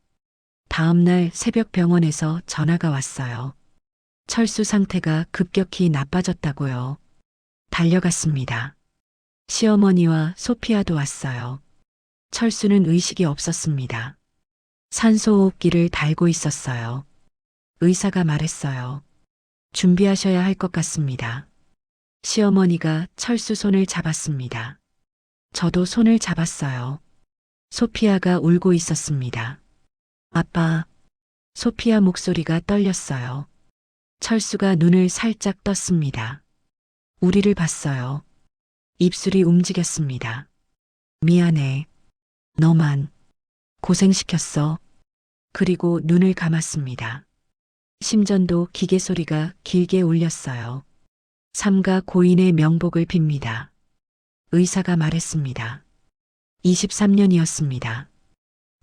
다음 날 새벽 병원에서 전화가 왔어요. 철수 상태가 급격히 나빠졌다고요. 달려갔습니다. 시어머니와 소피아도 왔어요. 철수는 의식이 없었습니다. 산소호흡기를 달고 있었어요. 의사가 말했어요. 준비하셔야 할 것 같습니다. 시어머니가 철수 손을 잡았습니다. 저도 손을 잡았어요. 소피아가 울고 있었습니다. 아빠, 소피아 목소리가 떨렸어요. 철수가 눈을 살짝 떴습니다. 우리를 봤어요. 입술이 움직였습니다. 미안해. 너만 고생시켰어. 그리고 눈을 감았습니다. 심전도 기계 소리가 길게 울렸어요. 삼가 고인의 명복을 빕니다. 의사가 말했습니다. 23년이었습니다.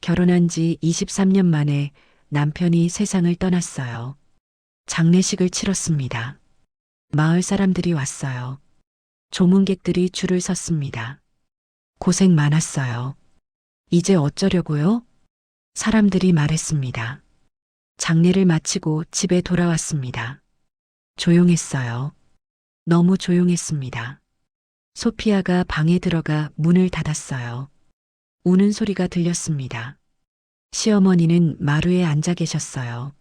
결혼한 지 23년 만에 남편이 세상을 떠났어요. 장례식을 치렀습니다. 마을 사람들이 왔어요. 조문객들이 줄을 섰습니다. 고생 많았어요. 이제 어쩌려고요? 사람들이 말했습니다. 장례를 마치고 집에 돌아왔습니다. 조용했어요. 너무 조용했습니다. 소피아가 방에 들어가 문을 닫았어요. 우는 소리가 들렸습니다. 시어머니는 마루에 앉아 계셨어요.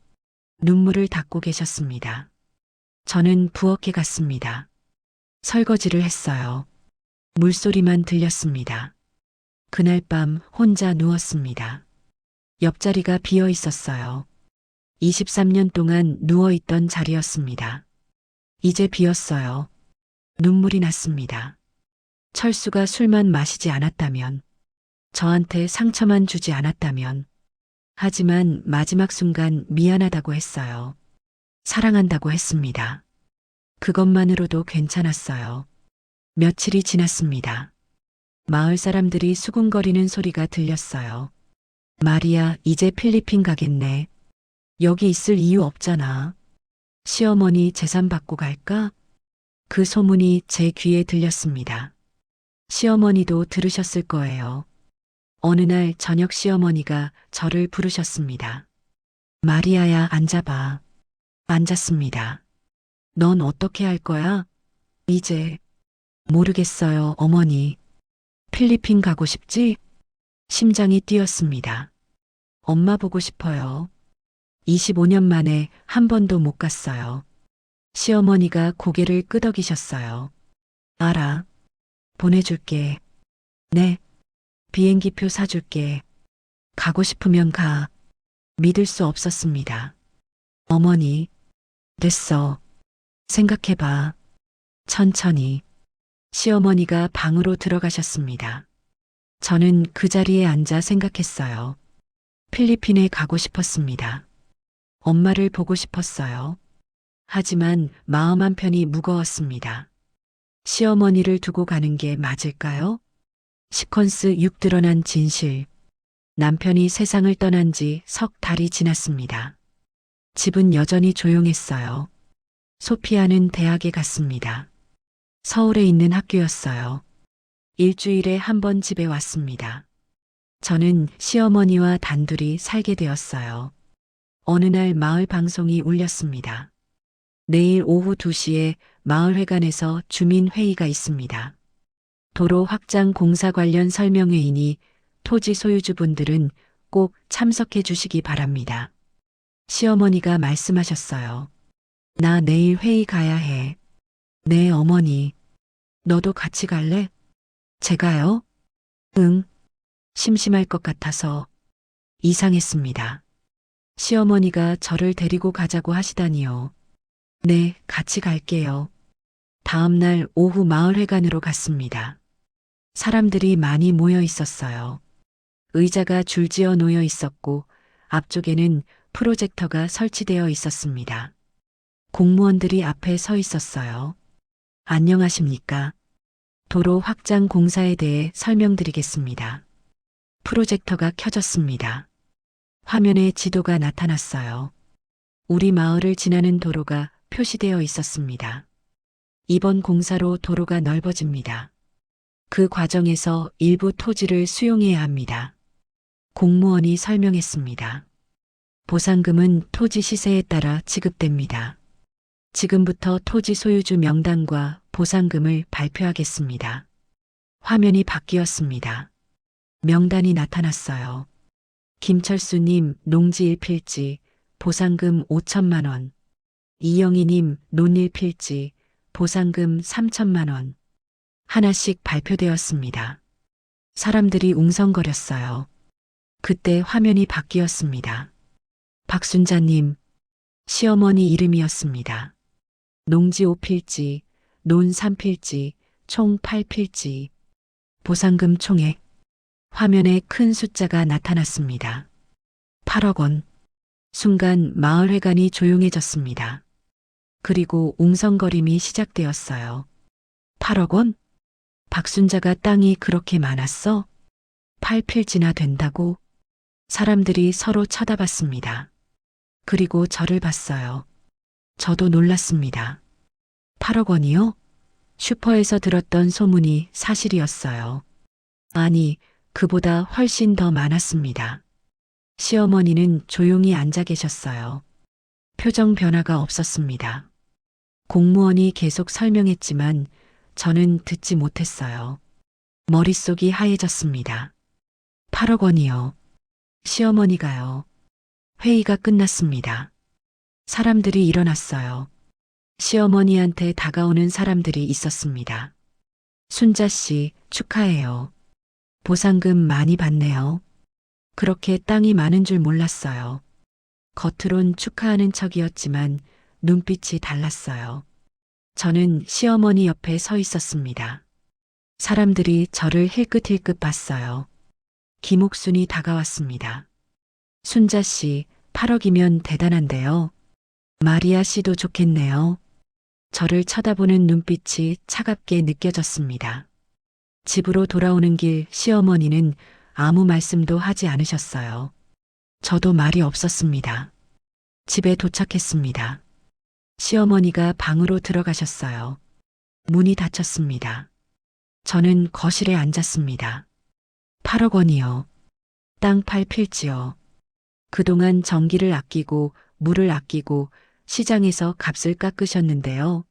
눈물을 닦고 계셨습니다. 저는 부엌에 갔습니다. 설거지를 했어요. 물소리만 들렸습니다. 그날 밤 혼자 누웠습니다. 옆자리가 비어 있었어요. 23년 동안 누워있던 자리였습니다. 이제 비었어요. 눈물이 났습니다. 철수가 술만 마시지 않았다면, 저한테 상처만 주지 않았다면, 하지만 마지막 순간 미안하다고 했어요. 사랑한다고 했습니다. 그것만으로도 괜찮았어요. 며칠이 지났습니다. 마을 사람들이 수군거리는 소리가 들렸어요. 마리아, 이제 필리핀 가겠네. 여기 있을 이유 없잖아. 시어머니 재산 받고 갈까? 그 소문이 제 귀에 들렸습니다. 시어머니도 들으셨을 거예요. 어느 날 저녁 시어머니가 저를 부르셨습니다. 마리아야, 앉아봐. 앉았습니다. 넌 어떻게 할 거야? 이제 모르겠어요, 어머니. 필리핀 가고 싶지? 심장이 뛰었습니다. 엄마 보고 싶어요. 25년 만에 한 번도 못 갔어요. 시어머니가 고개를 끄덕이셨어요. 알아. 보내줄게. 네. 비행기표 사줄게. 가고 싶으면 가. 믿을 수 없었습니다. 어머니. 됐어. 생각해봐. 천천히. 시어머니가 방으로 들어가셨습니다. 저는 그 자리에 앉아 생각했어요. 필리핀에 가고 싶었습니다. 엄마를 보고 싶었어요. 하지만 마음 한편이 무거웠습니다. 시어머니를 두고 가는 게 맞을까요? 시퀀스 6 드러난 진실. 남편이 세상을 떠난 지 석 달이 지났습니다. 집은 여전히 조용했어요. 소피아는 대학에 갔습니다. 서울에 있는 학교였어요. 일주일에 한 번 집에 왔습니다. 저는 시어머니와 단둘이 살게 되었어요. 어느 날 마을 방송이 울렸습니다. 내일 오후 2시에 마을회관에서 주민회의가 있습니다. 도로 확장 공사 관련 설명회이니 토지 소유주분들은 꼭 참석해 주시기 바랍니다. 시어머니가 말씀하셨어요. 나 내일 회의 가야 해. 네, 어머니. 너도 같이 갈래? 제가요? 응. 심심할 것 같아서. 이상했습니다. 시어머니가 저를 데리고 가자고 하시다니요. 네, 같이 갈게요. 다음 날 오후 마을회관으로 갔습니다. 사람들이 많이 모여 있었어요. 의자가 줄지어 놓여 있었고 앞쪽에는 프로젝터가 설치되어 있었습니다. 공무원들이 앞에 서 있었어요. 안녕하십니까? 도로 확장 공사에 대해 설명드리겠습니다. 프로젝터가 켜졌습니다. 화면에 지도가 나타났어요. 우리 마을을 지나는 도로가 표시되어 있었습니다. 이번 공사로 도로가 넓어집니다. 그 과정에서 일부 토지를 수용해야 합니다. 공무원이 설명했습니다. 보상금은 토지 시세에 따라 지급됩니다. 지금부터 토지 소유주 명단과 보상금을 발표하겠습니다. 화면이 바뀌었습니다. 명단이 나타났어요. 김철수님 농지 1필지 보상금 5천만 원. 이영희님 논 1필지 보상금 3천만 원. 하나씩 발표되었습니다. 사람들이 웅성거렸어요. 그때 화면이 바뀌었습니다. 박순자님, 시어머니 이름이었습니다. 농지 5필지, 논 3필지, 총 8필지, 보상금 총액. 화면에 큰 숫자가 나타났습니다. 8억 원. 순간 마을회관이 조용해졌습니다. 그리고 웅성거림이 시작되었어요. 8억 원? 박순자가 땅이 그렇게 많았어? 8필지나 된다고? 사람들이 서로 쳐다봤습니다. 그리고 저를 봤어요. 저도 놀랐습니다. 8억 원이요? 슈퍼에서 들었던 소문이 사실이었어요. 아니, 그보다 훨씬 더 많았습니다. 시어머니는 조용히 앉아 계셨어요. 표정 변화가 없었습니다. 공무원이 계속 설명했지만 저는 듣지 못했어요. 머릿속이 하얘졌습니다. 8억 원이요. 시어머니가요. 회의가 끝났습니다. 사람들이 일어났어요. 시어머니한테 다가오는 사람들이 있었습니다. 순자 씨, 축하해요. 보상금 많이 받네요. 그렇게 땅이 많은 줄 몰랐어요. 겉으론 축하하는 척이었지만 눈빛이 달랐어요. 저는 시어머니 옆에 서 있었습니다. 사람들이 저를 힐끗힐끗 봤어요. 김옥순이 다가왔습니다. 순자 씨, 8억이면 대단한데요. 마리아 씨도 좋겠네요. 저를 쳐다보는 눈빛이 차갑게 느껴졌습니다. 집으로 돌아오는 길 시어머니는 아무 말씀도 하지 않으셨어요. 저도 말이 없었습니다. 집에 도착했습니다. 시어머니가 방으로 들어가셨어요. 문이 닫혔습니다. 저는 거실에 앉았습니다. 8억 원이요. 땅 8필지요. 그동안 전기를 아끼고 물을 아끼고 시장에서 값을 깎으셨는데요.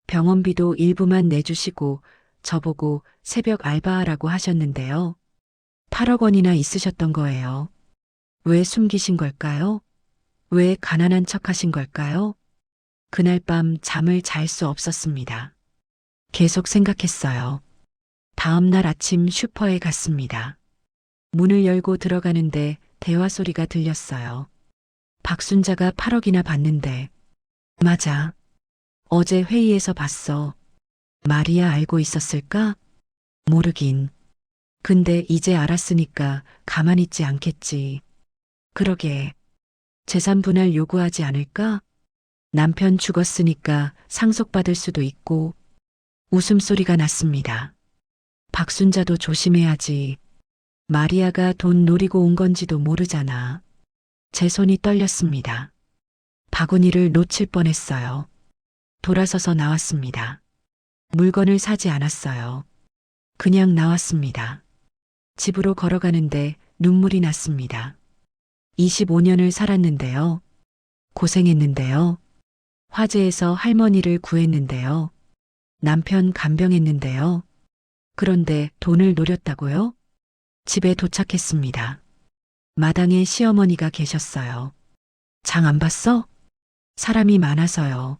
병원비도 일부만 내주시고 저보고 새벽 알바하라고 하셨는데요. 8억 원이나 있으셨던 거예요. 왜 숨기신 걸까요? 왜 가난한 척 하신 걸까요? 그날 밤 잠을 잘 수 없었습니다. 계속 생각했어요. 다음 날 아침 슈퍼에 갔습니다. 문을 열고 들어가는데 대화 소리가 들렸어요. 박순자가 8억이나 받는데. 맞아. 어제 회의에서 봤어. 마리아 알고 있었을까? 모르긴. 근데 이제 알았으니까 가만히 있지 않겠지. 그러게. 재산 분할 요구하지 않을까? 남편 죽었으니까 상속받을 수도 있고. 웃음소리가 났습니다. 박순자도 조심해야지. 마리아가 돈 노리고 온 건지도 모르잖아. 제 손이 떨렸습니다. 바구니를 놓칠 뻔했어요. 돌아서서 나왔습니다. 물건을 사지 않았어요. 그냥 나왔습니다. 집으로 걸어가는데 눈물이 났습니다. 25년을 살았는데요. 고생했는데요. 화재에서 할머니를 구했는데요. 남편 간병했는데요. 그런데 돈을 노렸다고요? 집에 도착했습니다. 마당에 시어머니가 계셨어요. 장 안 봤어? 사람이 많아서요.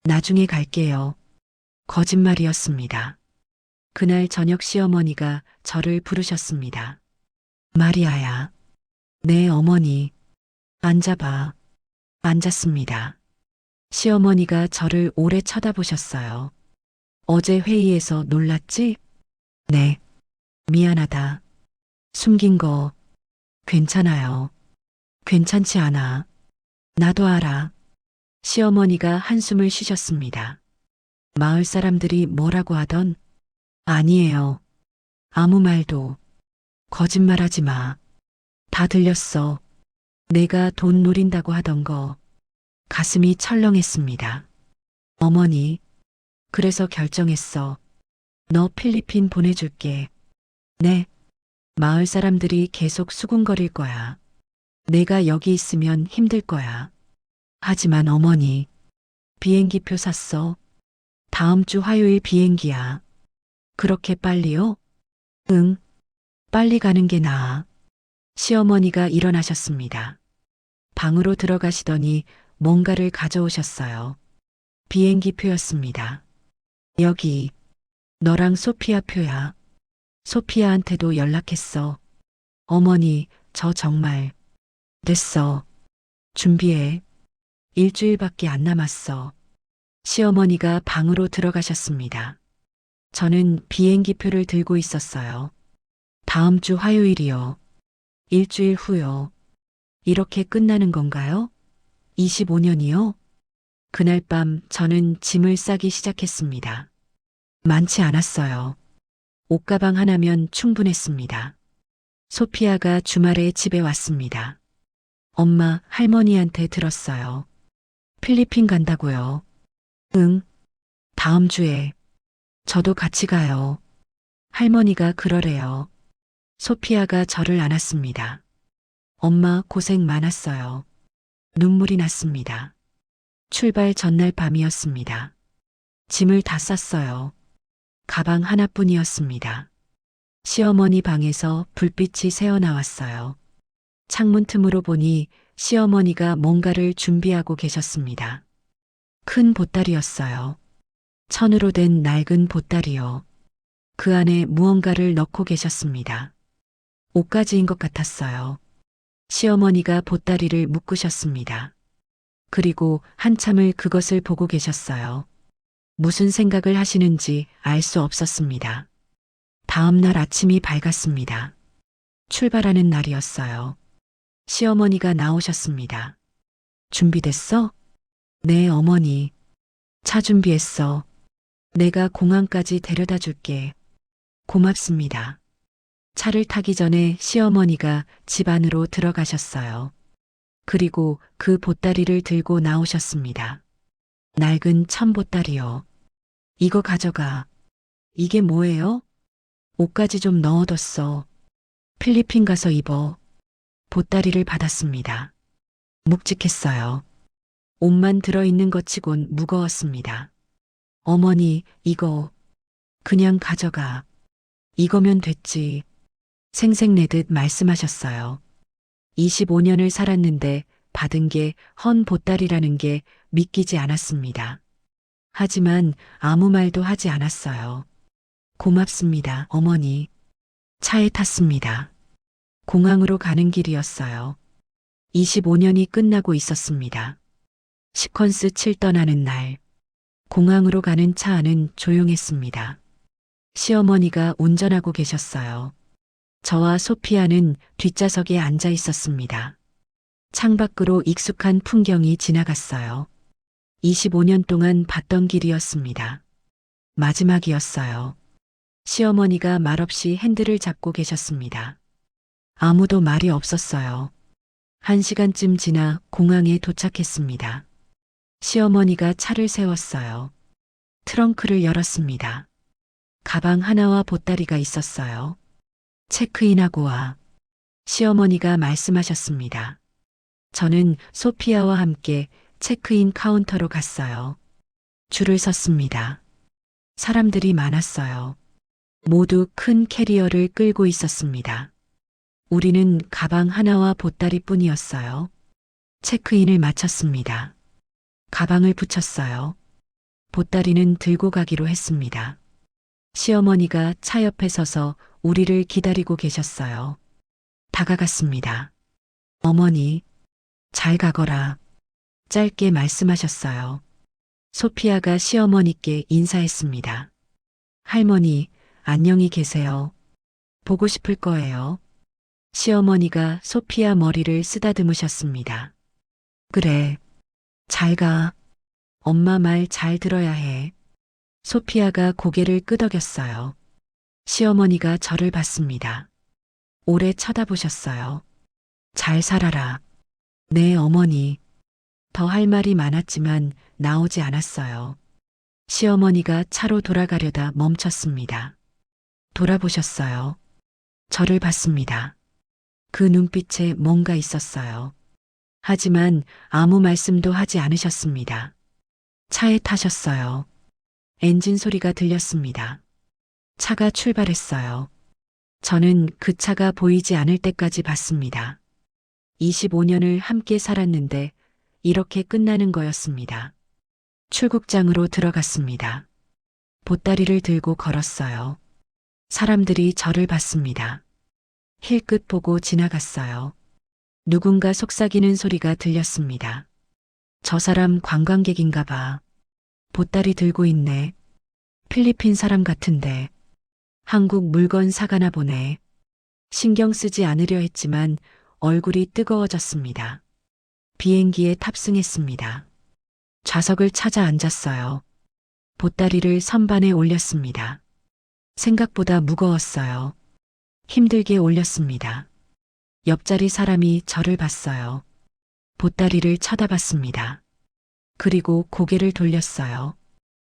나중에 갈게요. 거짓말이었습니다. 그날 저녁 시어머니가 저를 부르셨습니다. 마리아야. 네, 어머니. 앉아봐. 앉았습니다. 시어머니가 저를 오래 쳐다보셨어요. 어제 회의에서 놀랐지? 네. 미안하다. 숨긴 거 괜찮아요. 괜찮지 않아. 나도 알아. 시어머니가 한숨을 쉬셨습니다. 마을 사람들이 뭐라고 하던? 아니에요. 아무 말도. 거짓말하지 마. 다 들렸어. 내가 돈 노린다고 하던 거. 가슴이 철렁했습니다. 어머니, 그래서 결정했어. 너 필리핀 보내줄게. 네. 마을 사람들이 계속 수군거릴 거야. 내가 여기 있으면 힘들 거야. 하지만 어머니, 비행기표 샀어. 다음 주 화요일 비행기야. 그렇게 빨리요? 응, 빨리 가는 게 나아. 시어머니가 일어나셨습니다. 방으로 들어가시더니 뭔가를 가져오셨어요. 비행기표였습니다. 여기, 너랑 소피아 표야. 소피아한테도 연락했어. 어머니, 저 정말. 됐어. 준비해. 일주일밖에 안 남았어. 시어머니가 방으로 들어가셨습니다. 저는 비행기표를 들고 있었어요. 다음 주 화요일이요. 일주일 후요. 이렇게 끝나는 건가요? 25년이요? 그날 밤 저는 짐을 싸기 시작했습니다. 많지 않았어요. 옷가방 하나면 충분했습니다. 소피아가 주말에 집에 왔습니다. 엄마, 할머니한테 들었어요. 필리핀 간다고요. 응, 다음 주에. 저도 같이 가요. 할머니가 그러래요. 소피아가 저를 안았습니다. 엄마 고생 많았어요. 눈물이 났습니다. 출발 전날 밤이었습니다. 짐을 다 쌌어요. 가방 하나뿐이었습니다. 시어머니 방에서 불빛이 새어나왔어요. 창문 틈으로 보니 시어머니가 뭔가를 준비하고 계셨습니다. 큰 보따리였어요. 천으로 된 낡은 보따리요. 그 안에 무언가를 넣고 계셨습니다. 옷가지인 것 같았어요. 시어머니가 보따리를 묶으셨습니다. 그리고 한참을 그것을 보고 계셨어요. 무슨 생각을 하시는지 알 수 없었습니다. 다음 날 아침이 밝았습니다. 출발하는 날이었어요. 시어머니가 나오셨습니다. 준비됐어? 네, 어머니. 차 준비했어. 내가 공항까지 데려다 줄게. 고맙습니다. 차를 타기 전에 시어머니가 집 안으로 들어가셨어요. 그리고 그 보따리를 들고 나오셨습니다. 낡은 천보따리요. 이거 가져가. 이게 뭐예요? 옷까지 좀 넣어뒀어. 필리핀 가서 입어. 보따리를 받았습니다. 묵직했어요. 옷만 들어있는 것 치곤 무거웠습니다. 어머니, 이거 그냥 가져가. 이거면 됐지. 생색내듯 말씀하셨어요. 25년을 살았는데 받은 게 헌 보따리라는 게 믿기지 않았습니다. 하지만 아무 말도 하지 않았어요. 고맙습니다, 어머니. 차에 탔습니다. 공항으로 가는 길이었어요. 25년이 끝나고 있었습니다. 시퀀스 7 떠나는 날, 공항으로 가는 차 안은 조용했습니다. 시어머니가 운전하고 계셨어요. 저와 소피아는 뒷좌석에 앉아 있었습니다. 창밖으로 익숙한 풍경이 지나갔어요. 25년 동안 봤던 길이었습니다. 마지막이었어요. 시어머니가 말없이 핸들을 잡고 계셨습니다. 아무도 말이 없었어요. 1시간쯤 지나 공항에 도착했습니다. 시어머니가 차를 세웠어요. 트렁크를 열었습니다. 가방 하나와 보따리가 있었어요. 체크인하고 와. 시어머니가 말씀하셨습니다. 저는 소피아와 함께 체크인 카운터로 갔어요. 줄을 섰습니다. 사람들이 많았어요. 모두 큰 캐리어를 끌고 있었습니다. 우리는 가방 하나와 보따리 뿐이었어요. 체크인을 마쳤습니다. 가방을 붙였어요. 보따리는 들고 가기로 했습니다. 시어머니가 차 옆에 서서 우리를 기다리고 계셨어요. 다가갔습니다. 어머니, 잘 가거라. 짧게 말씀하셨어요. 소피아가 시어머니께 인사했습니다. 할머니, 안녕히 계세요. 보고 싶을 거예요. 시어머니가 소피아 머리를 쓰다듬으셨습니다. 그래, 잘 가. 엄마 말 잘 들어야 해. 소피아가 고개를 끄덕였어요. 시어머니가 저를 봤습니다. 오래 쳐다보셨어요. 잘 살아라. 네, 어머니. 더 할 말이 많았지만 나오지 않았어요. 시어머니가 차로 돌아가려다 멈췄습니다. 돌아보셨어요. 저를 봤습니다. 그 눈빛에 뭔가 있었어요. 하지만 아무 말씀도 하지 않으셨습니다. 차에 타셨어요. 엔진 소리가 들렸습니다. 차가 출발했어요. 저는 그 차가 보이지 않을 때까지 봤습니다. 25년을 함께 살았는데 이렇게 끝나는 거였습니다. 출국장으로 들어갔습니다. 보따리를 들고 걸었어요. 사람들이 저를 봤습니다. 힐끗 보고 지나갔어요. 누군가 속삭이는 소리가 들렸습니다. 저 사람 관광객인가 봐. 보따리 들고 있네. 필리핀 사람 같은데. 한국 물건 사가나 보네. 신경 쓰지 않으려 했지만 얼굴이 뜨거워졌습니다. 비행기에 탑승했습니다. 좌석을 찾아 앉았어요. 보따리를 선반에 올렸습니다. 생각보다 무거웠어요. 힘들게 올렸습니다. 옆자리 사람이 저를 봤어요. 보따리를 쳐다봤습니다. 그리고 고개를 돌렸어요.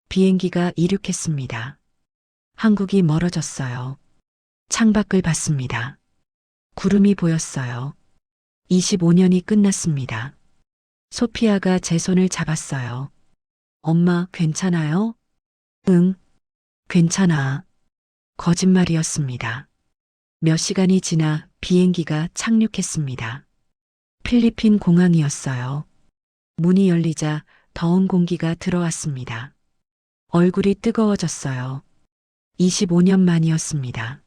비행기가 이륙했습니다. 한국이 멀어졌어요. 창밖을 봤습니다. 구름이 보였어요. 25년이 끝났습니다. 소피아가 제 손을 잡았어요. 엄마, 괜찮아요? 응, 괜찮아. 거짓말이었습니다. 몇 시간이 지나 비행기가 착륙했습니다. 필리핀 공항이었어요. 문이 열리자 더운 공기가 들어왔습니다. 얼굴이 뜨거워졌어요. 25년 만이었습니다.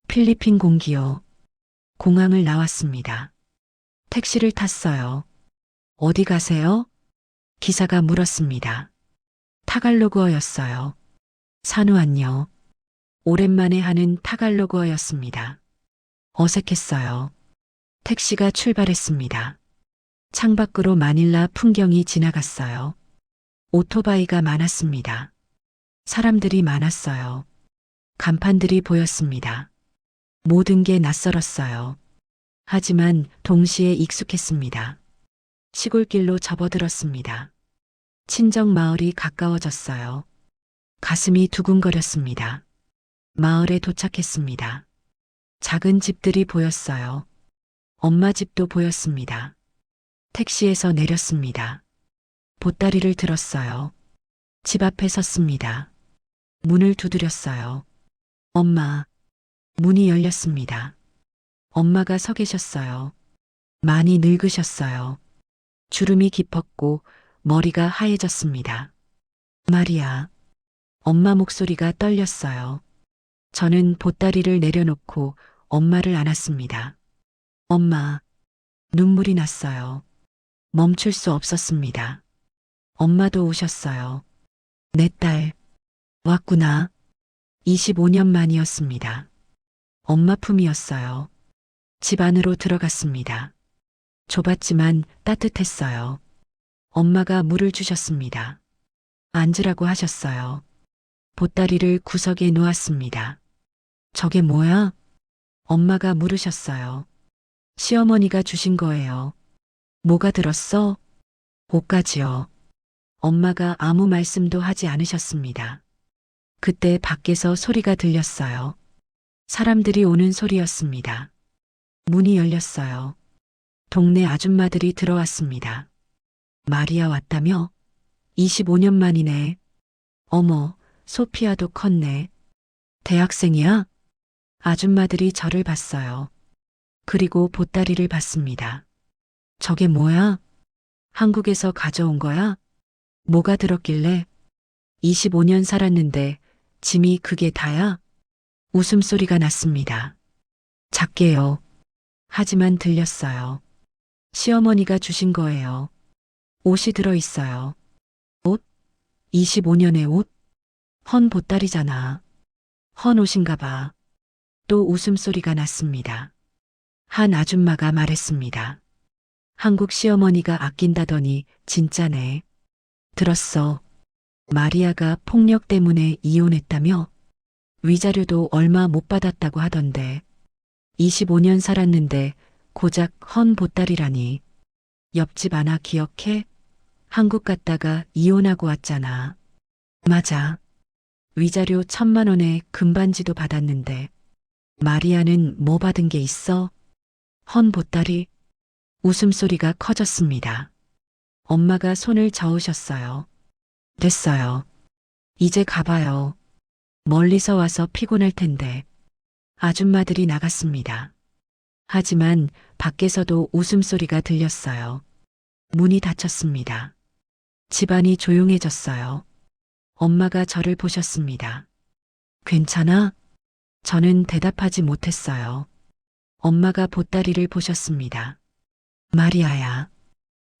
필리핀 공기요. 공항을 나왔습니다. 택시를 탔어요. 어디 가세요? 기사가 물었습니다. 타갈로그어였어요. 산후안요. 오랜만에 하는 타갈로그어였습니다. 어색했어요. 택시가 출발했습니다. 창밖으로 마닐라 풍경이 지나갔어요. 오토바이가 많았습니다. 사람들이 많았어요. 간판들이 보였습니다. 모든 게 낯설었어요. 하지만 동시에 익숙했습니다. 시골길로 접어들었습니다. 친정 마을이 가까워졌어요. 가슴이 두근거렸습니다. 마을에 도착했습니다. 작은 집들이 보였어요. 엄마 집도 보였습니다. 택시에서 내렸습니다. 보따리를 들었어요. 집 앞에 섰습니다. 문을 두드렸어요. 엄마. 문이 열렸습니다. 엄마가 서 계셨어요. 많이 늙으셨어요. 주름이 깊었고 머리가 하얘졌습니다. 마리아. 엄마 목소리가 떨렸어요. 저는 보따리를 내려놓고 엄마를 안았습니다. 엄마. 눈물이 났어요. 멈출 수 없었습니다. 엄마도 오셨어요. 내 딸. 왔구나. 25년 만이었습니다. 엄마 품이었어요. 집 안으로 들어갔습니다. 좁았지만 따뜻했어요. 엄마가 물을 주셨습니다. 앉으라고 하셨어요. 보따리를 구석에 놓았습니다. 저게 뭐야? 엄마가 물으셨어요. 시어머니가 주신 거예요. 뭐가 들었어? 옷가지요. 엄마가 아무 말씀도 하지 않으셨습니다. 그때 밖에서 소리가 들렸어요. 사람들이 오는 소리였습니다. 문이 열렸어요. 동네 아줌마들이 들어왔습니다. 마리아 왔다며? 25년 만이네. 어머, 소피아도 컸네. 대학생이야? 아줌마들이 저를 봤어요. 그리고 보따리를 봤습니다. 저게 뭐야? 한국에서 가져온 거야? 뭐가 들었길래? 25년 살았는데 짐이 그게 다야? 웃음소리가 났습니다. 작게요. 하지만 들렸어요. 시어머니가 주신 거예요. 옷이 들어있어요. 옷? 25년의 옷? 헌 보따리잖아. 헌 옷인가 봐. 또 웃음소리가 났습니다. 한 아줌마가 말했습니다. 한국 시어머니가 아낀다더니 진짜네. 들었어. 마리아가 폭력 때문에 이혼했다며? 위자료도 얼마 못 받았다고 하던데. 25년 살았는데 고작 헌 보따리라니. 옆집 아나 기억해? 한국 갔다가 이혼하고 왔잖아. 맞아. 위자료 1,000만 원에 금반지도 받았는데. 마리아는 뭐 받은 게 있어? 헌 보따리? 웃음소리가 커졌습니다. 엄마가 손을 저으셨어요. 됐어요. 이제 가봐요. 멀리서 와서 피곤할 텐데. 아줌마들이 나갔습니다. 하지만 밖에서도 웃음소리가 들렸어요. 문이 닫혔습니다. 집안이 조용해졌어요. 엄마가 저를 보셨습니다. 괜찮아? 저는 대답하지 못했어요. 엄마가 보따리를 보셨습니다. 마리아야.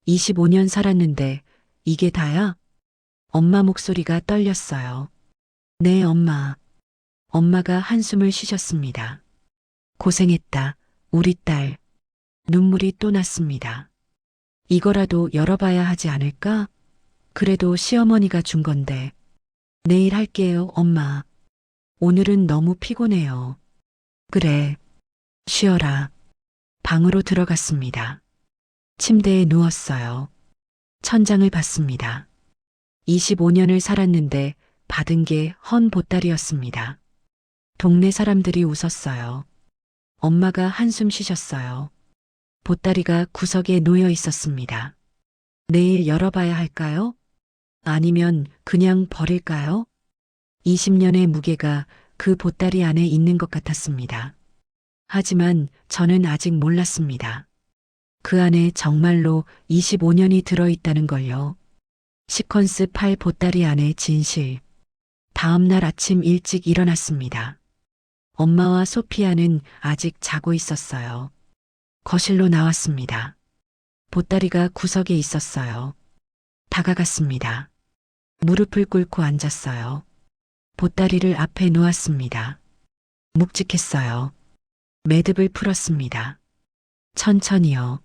25년 살았는데 이게 다야? 엄마 목소리가 떨렸어요. 네, 엄마. 엄마가 한숨을 쉬셨습니다. 고생했다, 우리 딸. 눈물이 또 났습니다. 이거라도 열어봐야 하지 않을까? 그래도 시어머니가 준 건데. 내일 할게요, 엄마. 오늘은 너무 피곤해요. 그래, 쉬어라. 방으로 들어갔습니다. 침대에 누웠어요. 천장을 봤습니다. 25년을 살았는데 받은 게 헌 보따리였습니다. 동네 사람들이 웃었어요. 엄마가 한숨 쉬셨어요. 보따리가 구석에 놓여 있었습니다. 내일 열어봐야 할까요? 아니면 그냥 버릴까요? 20년의 무게가 그 보따리 안에 있는 것 같았습니다. 하지만 저는 아직 몰랐습니다. 그 안에 정말로 25년이 들어있다는 걸요. 시퀀스 8 보따리 안에 진실. 다음 날 아침 일찍 일어났습니다. 엄마와 소피아는 아직 자고 있었어요. 거실로 나왔습니다. 보따리가 구석에 있었어요. 다가갔습니다. 무릎을 꿇고 앉았어요. 보따리를 앞에 놓았습니다. 묵직했어요. 매듭을 풀었습니다. 천천히요.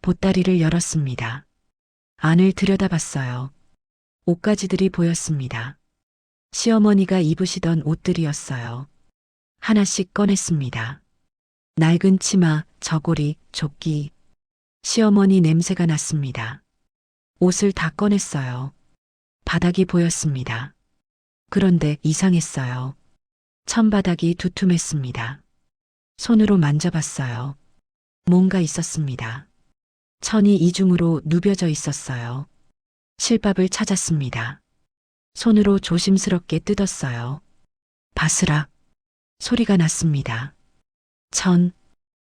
보따리를 열었습니다. 안을 들여다봤어요. 옷가지들이 보였습니다. 시어머니가 입으시던 옷들이었어요. 하나씩 꺼냈습니다. 낡은 치마, 저고리, 조끼. 시어머니 냄새가 났습니다. 옷을 다 꺼냈어요. 바닥이 보였습니다. 그런데 이상했어요. 천바닥이 두툼했습니다. 손으로 만져봤어요. 뭔가 있었습니다. 천이 이중으로 누벼져 있었어요. 실밥을 찾았습니다. 손으로 조심스럽게 뜯었어요. 바스락 소리가 났습니다. 천,